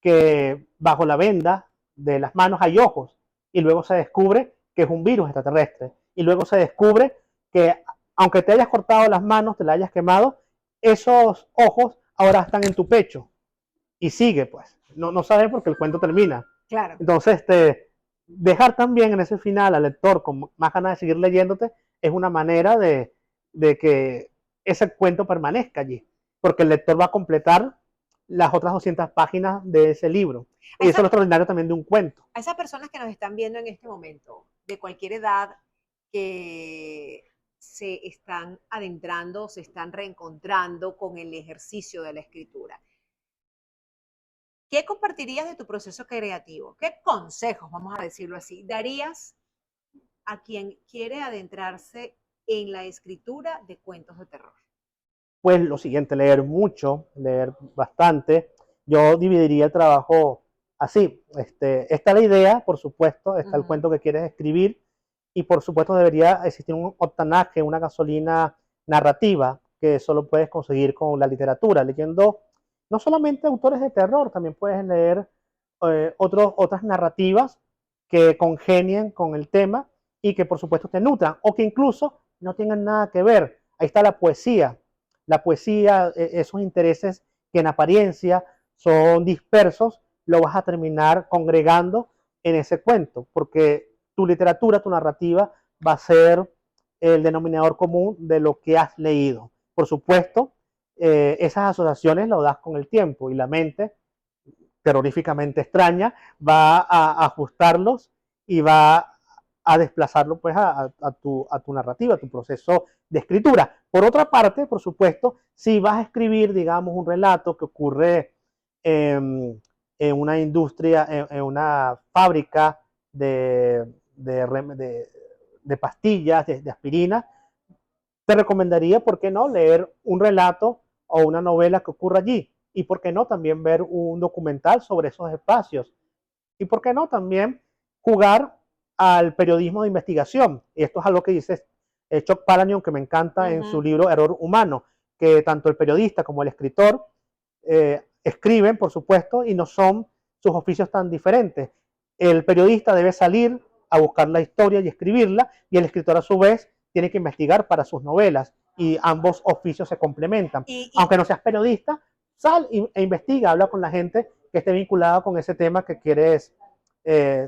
que bajo la venda de las manos hay ojos y luego se descubre que es un virus extraterrestre y luego se descubre que aunque te hayas cortado las manos, te la hayas quemado, esos ojos ahora están en tu pecho y sigue pues, no sabes porque el cuento termina. Claro. Entonces, dejar también en ese final al lector con más ganas de seguir leyéndote es una manera de que ese cuento permanezca allí, porque el lector va a completar las otras 200 páginas de ese libro. A Y eso es esa- lo extraordinario también de un cuento. a esas personas que nos están viendo en este momento, de cualquier edad, que se están adentrando, se están reencontrando con el ejercicio de la escritura, ¿qué compartirías de tu proceso creativo? ¿Qué consejos, vamos a decirlo así, darías a quien quiere adentrarse en la escritura de cuentos de terror? Pues lo siguiente, leer mucho, leer bastante. Yo dividiría el trabajo así. Está la idea, por supuesto, está el cuento que quieres escribir y por supuesto debería existir un octanaje, una gasolina narrativa que solo puedes conseguir con la literatura, leyendo no solamente autores de terror, también puedes leer otras narrativas que congenien con el tema y que por supuesto te nutran o que incluso no tengan nada que ver. Ahí está la poesía, esos intereses que en apariencia son dispersos, lo vas a terminar congregando en ese cuento, porque tu literatura, tu narrativa va a ser el denominador común de lo que has leído. Por supuesto, esas asociaciones lo das con el tiempo y la mente, terroríficamente extraña, va a ajustarlos y va a desplazarlo pues a tu narrativa, a tu proceso de escritura. Por otra parte, por supuesto, si vas a escribir, digamos, un relato que ocurre en una industria, en una fábrica de pastillas, de aspirina, te recomendaría, ¿por qué no?, leer un relato o una novela que ocurra allí. Y por qué no también ver un documental sobre esos espacios. Y por qué no también jugar al periodismo de investigación. Y esto es algo que dice Chuck Palahniuk, que me encanta en su libro Error Humano, que tanto el periodista como el escritor escriben, por supuesto, y no son sus oficios tan diferentes. El periodista debe salir a buscar la historia y escribirla, y el escritor a su vez tiene que investigar para sus novelas, y ambos oficios se complementan. Aunque no seas periodista, sal e investiga, habla con la gente que esté vinculada con ese tema que quieres,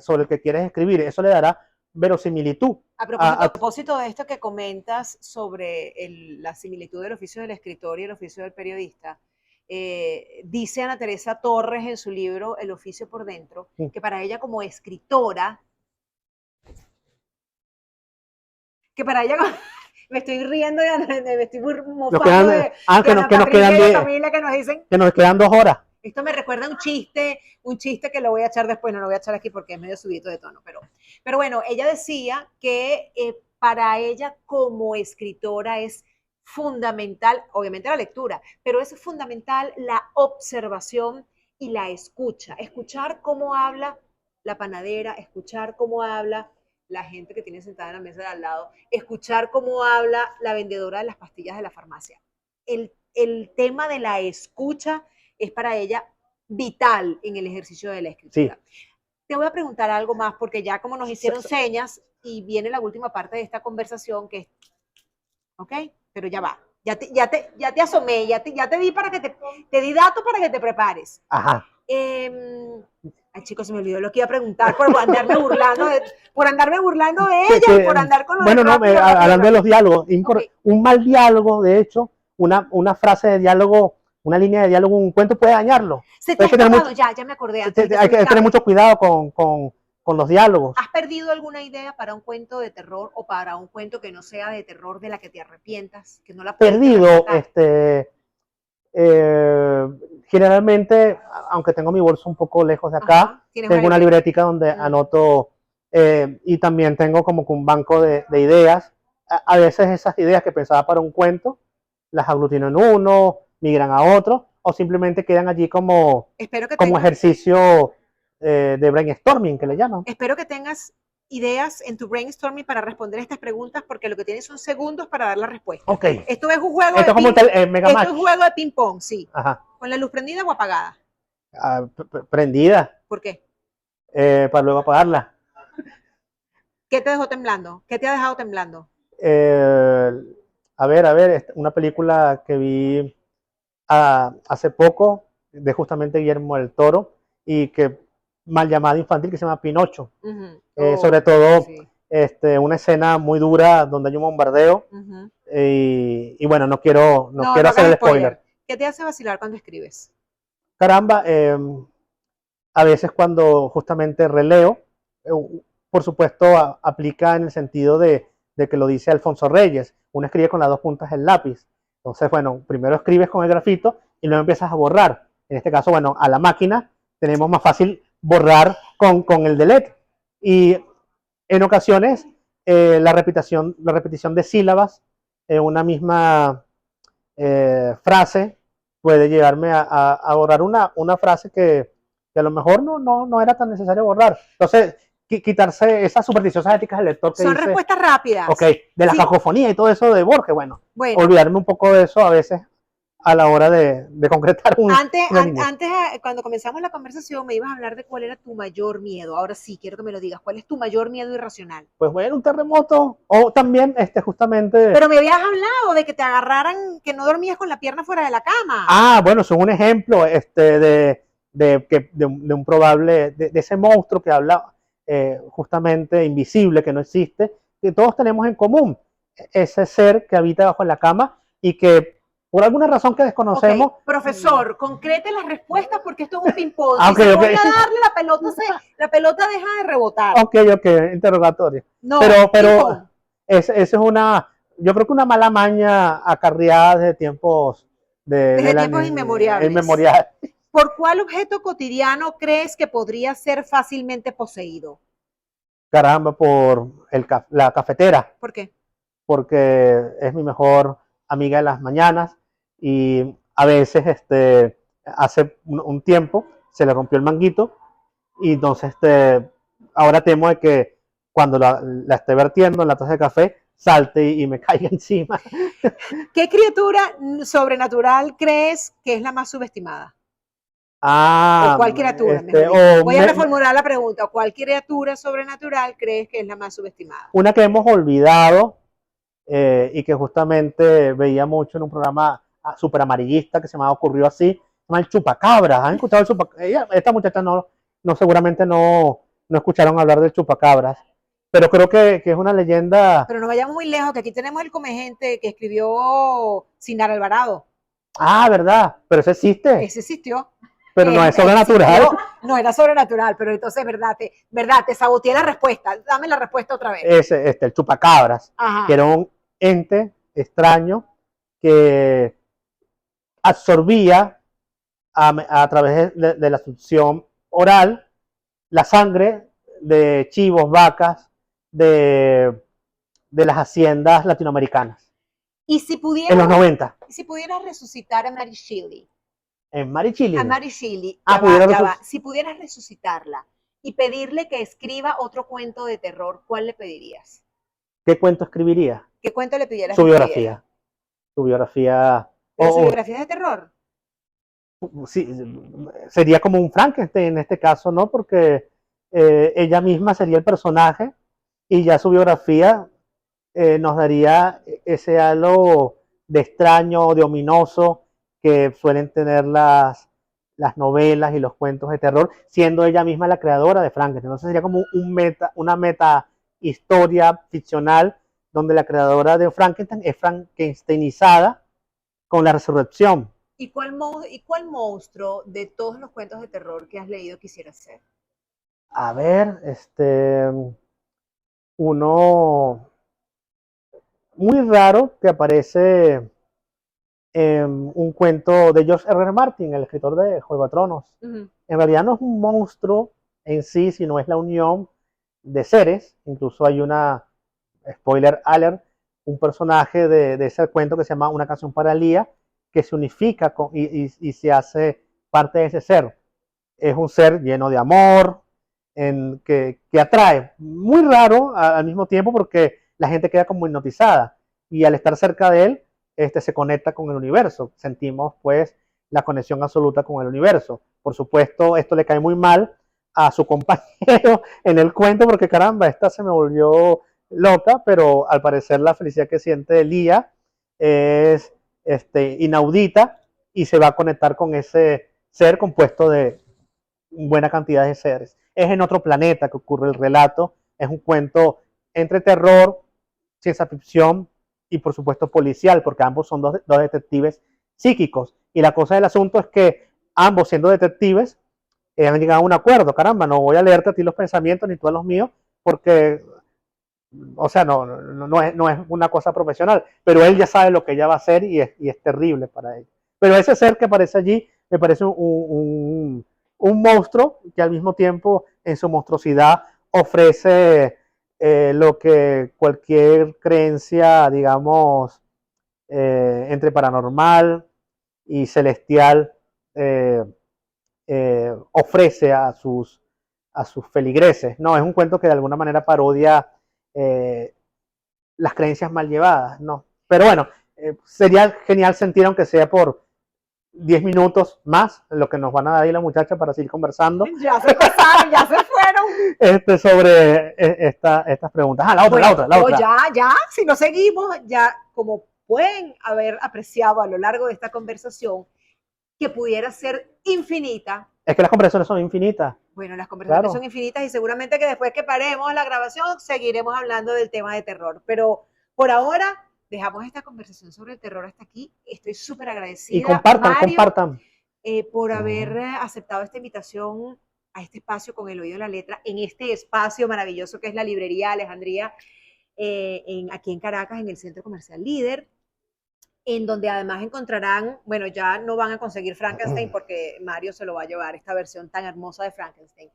sobre el que quieres escribir. Eso le dará verosimilitud. A propósito de esto que comentas sobre la similitud del oficio del escritor y el oficio del periodista, dice Ana Teresa Torres en su libro El oficio por dentro, que para ella como escritora, que para ella Me estoy riendo me estoy Nos mofando quedan, de que, Ana que nos Patricia quedan y de 10, Camila que nos dicen. que nos quedan 2 horas. Esto me recuerda un chiste que lo voy a echar después, no lo voy a echar aquí porque es medio subido de tono, pero bueno, ella decía que para ella como escritora es fundamental, obviamente la lectura, pero es fundamental la observación y la escucha, escuchar cómo habla la panadera, escuchar cómo habla la gente que tiene sentada en la mesa de al lado, escuchar cómo habla la vendedora de las pastillas de la farmacia. El tema de la escucha es para ella vital en el ejercicio de la escritura. Sí. Te voy a preguntar algo más porque ya como nos hicieron señas y viene la última parte de esta conversación que es, ¿ok? Pero ya va, ya te asomé, ya te di para que te di datos para que te prepares. Ajá. Ay, chicos, se me olvidó lo que iba a preguntar por andarme burlando de ella, por andar con lo bueno, de rápido, hablando de los diálogos, okay. Un mal diálogo, de hecho, una frase de diálogo, una línea de diálogo, un cuento puede dañarlo. Se te ha escapado, ya me acordé. Hay que tener mucho cuidado con los diálogos. ¿Has perdido alguna idea para un cuento de terror o para un cuento que no sea de terror de la que te arrepientas? Que no la perdido, generalmente, aunque tengo mi bolso un poco lejos de acá, tengo una libretica donde anoto y también tengo como que un banco de ideas. A veces esas ideas que pensaba para un cuento las aglutino en uno, migran a otro o simplemente quedan allí como ejercicio de brainstorming, que le llaman. Espero que tengas ideas en tu brainstorming para responder estas preguntas porque lo que tienes son segundos para dar la respuesta. Okay. Esto es un juego esto es un juego de ping pong, sí. Ajá. ¿Con la luz prendida o apagada? Prendida. ¿Por qué? Para luego apagarla. ¿Qué te dejó temblando? ¿Qué te ha dejado temblando? A ver, una película que vi hace poco de justamente Guillermo del Toro y que mal llamada infantil que se llama Pinocho. Sobre todo sí. Una escena muy dura donde hay un bombardeo y bueno, no quiero hacer el spoiler. ¿Qué te hace vacilar cuando escribes? Caramba, a veces cuando justamente releo, por supuesto aplica en el sentido de que lo dice Alfonso Reyes, uno escribe con las 2 puntas del lápiz. Entonces, bueno, primero escribes con el grafito y luego empiezas a borrar. En este caso, bueno, a la máquina tenemos más fácil borrar con el delete. Y en ocasiones, la repetición de sílabas en una misma frase puede llevarme a borrar una frase que a lo mejor no era tan necesario borrar. Entonces, quitarse esas supersticiosas éticas del lector que son dice, respuestas rápidas. Ok, de la cacofonía y todo eso de Borges, bueno, olvidarme un poco de eso a veces a la hora de concretar Antes, cuando comenzamos la conversación, me ibas a hablar de cuál era tu mayor miedo. Ahora sí, quiero que me lo digas. ¿Cuál es tu mayor miedo irracional? Pues bueno, un terremoto o también justamente... Pero me habías hablado de que te agarraran, que no dormías con la pierna fuera de la cama. Ah, bueno, eso es un ejemplo de un probable, de ese monstruo que habla justamente invisible, que no existe, que todos tenemos en común. Ese ser que habita bajo la cama y que por alguna razón que desconocemos. Okay. Profesor, concrete las respuestas porque esto es un ping-pong. Si se pone a darle la pelota deja de rebotar. Ok, interrogatorio. No, pero eso es yo creo que una mala maña acarreada desde tiempos inmemoriales. ¿Por cuál objeto cotidiano crees que podría ser fácilmente poseído? Caramba, por la cafetera. ¿Por qué? Porque es mi mejor amiga de las mañanas y a veces hace un tiempo se le rompió el manguito y entonces ahora temo de que cuando la esté vertiendo en la taza de café salte y me caiga encima. ¿Qué criatura sobrenatural crees que es la más subestimada? ¿O cuál criatura? Voy a reformular la pregunta. ¿Cuál criatura sobrenatural crees que es la más subestimada? Una que hemos olvidado y que justamente veía mucho en un programa súper amarillista que se me ocurrió así, se llama el chupacabras. ¿Han escuchado el chupacabras? Esta muchacha seguramente no escucharon hablar del chupacabras, pero creo que es una leyenda. Pero no vayamos muy lejos, que aquí tenemos el comegente que escribió Sinar Alvarado. Ah, ¿verdad? Pero eso existe. Ese existió. Pero no es sobrenatural. No era sobrenatural, pero entonces, verdad, te saboteé la respuesta. Dame la respuesta otra vez. El chupacabras, Ajá. que era un ente extraño que absorbía a través de la succión oral la sangre de chivos, vacas, de las haciendas latinoamericanas Y si en los pudieras, 90, si pudieras resucitar a Mary Shelley, en Marichili. a Mary Shelley, Ah, ya va, pudiera ya va. resuc- Si pudieras resucitarla y pedirle que escriba otro cuento de terror, ¿cuál le pedirías? ¿Qué cuento escribiría? ¿Qué cuento le pidieras Su que escribiera? biografía. Su biografía. Pero su O biografía es de terror. sí, sería como un Frankenstein en este caso, ¿no? Porque ella misma sería el personaje y ya su biografía nos daría ese halo de extraño, de ominoso que suelen tener las novelas y los cuentos de terror, siendo ella misma la creadora de Frankenstein. Entonces sería como una meta historia ficcional donde la creadora de Frankenstein es frankensteinizada con la resurrección. ¿Y cuál monstruo de todos los cuentos de terror que has leído quisieras ser? A ver, uno muy raro que aparece en un cuento de George R. R. Martin, el escritor de Juego de Tronos. Ujú. En realidad no es un monstruo en sí, sino es la unión de seres. Incluso hay una, spoiler alert, un personaje de ese cuento que se llama Una canción para Lía, que se unifica y se hace parte de ese ser. Es un ser lleno de amor, que atrae. Muy raro al mismo tiempo porque la gente queda como hipnotizada y al estar cerca de él, se conecta con el universo. Sentimos pues la conexión absoluta con el universo. Por supuesto, esto le cae muy mal a su compañero en el cuento porque caramba, esta se me volvió loca, pero al parecer la felicidad que siente Lía es inaudita y se va a conectar con ese ser compuesto de buena cantidad de seres. Es en otro planeta que ocurre el relato, es un cuento entre terror, ciencia ficción y por supuesto policial, porque ambos son dos detectives psíquicos. Y la cosa del asunto es que ambos siendo detectives han llegado a un acuerdo. Caramba, no voy a leerte a ti los pensamientos ni tú a los míos, porque, o sea, no es una cosa profesional, pero él ya sabe lo que ella va a hacer y es terrible para él. Pero ese ser que aparece allí me parece un monstruo que al mismo tiempo en su monstruosidad ofrece lo que cualquier creencia, digamos, entre paranormal y celestial eh, ofrece a sus feligreses. No, es un cuento que de alguna manera parodia eh, las creencias mal llevadas, ¿no? Pero bueno, sería genial sentir, aunque sea por 10 minutos más, lo que nos van a dar ahí la muchacha para seguir conversando Ya se pasaron, ya se fueron. sobre estas preguntas. Ah, la otra, Bueno, la otra, la no, otra. ya, si no seguimos, ya como pueden haber apreciado a lo largo de esta conversación, que pudiera ser infinita. Es que las conversaciones son infinitas. Bueno, las conversaciones Claro. son infinitas y seguramente que después que paremos la grabación seguiremos hablando del tema de terror. Pero por ahora dejamos esta conversación sobre el terror hasta aquí. Estoy súper agradecida, Y compartan, Mario, compartan. por haber aceptado esta invitación a este espacio con el oído de la letra, en este espacio maravilloso que es la librería Alejandría, aquí en Caracas, en el Centro Comercial Líder, en donde además encontrarán, bueno, ya no van a conseguir Frankenstein porque Mario se lo va a llevar, esta versión tan hermosa de Frankenstein.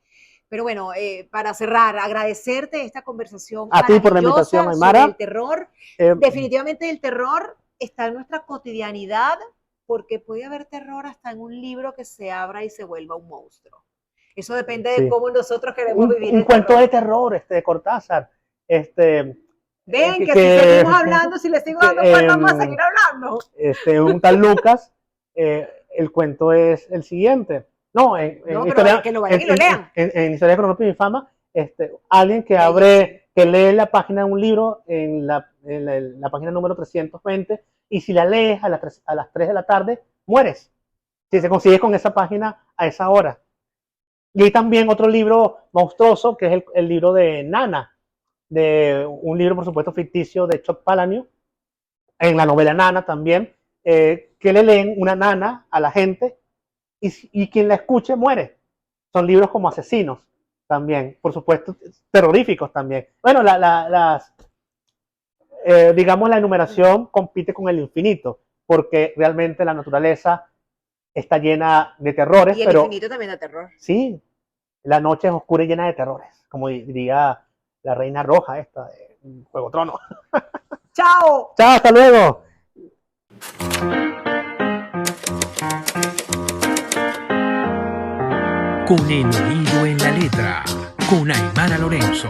Pero bueno, para cerrar, agradecerte esta conversación A ti por la maravillosa invitación, sobre Aymara. el terror. Eh, Definitivamente el terror está en nuestra cotidianidad porque puede haber terror hasta en un libro que se abra y se vuelva un monstruo. Eso depende de Sí. cómo nosotros queremos vivir un el cuento terror. de terror de Cortázar. Ven, que si que- seguimos hablando, si le sigo dando que, cuerda, vamos a seguir hablando. Un tal Lucas, el cuento es el siguiente. No, No, pero vaya que lo vayan y lo lean. en Historia de Cronología y Fama, alguien que Bellísimo. abre, que lee la página de un libro en la página número 320 y si la lees a las 3 de la tarde, mueres. Si se consigue con esa página a esa hora. Y hay también otro libro monstruoso que es el libro de Nana, de un libro, por supuesto, ficticio de Chuck Palahniuk, en la novela Nana también, que le leen una nana a la gente y quien la escuche muere. Son libros como asesinos también, por supuesto, terroríficos también. Bueno, digamos, la enumeración compite con el infinito, porque realmente la naturaleza está llena de terrores, Y el pero infinito también da terror. sí, la noche es oscura y llena de terrores, como diría la reina roja esta de Juego de Tronos. ¡Chao! Chao, hasta luego. Con el oído en la letra, con Aymara Lorenzo.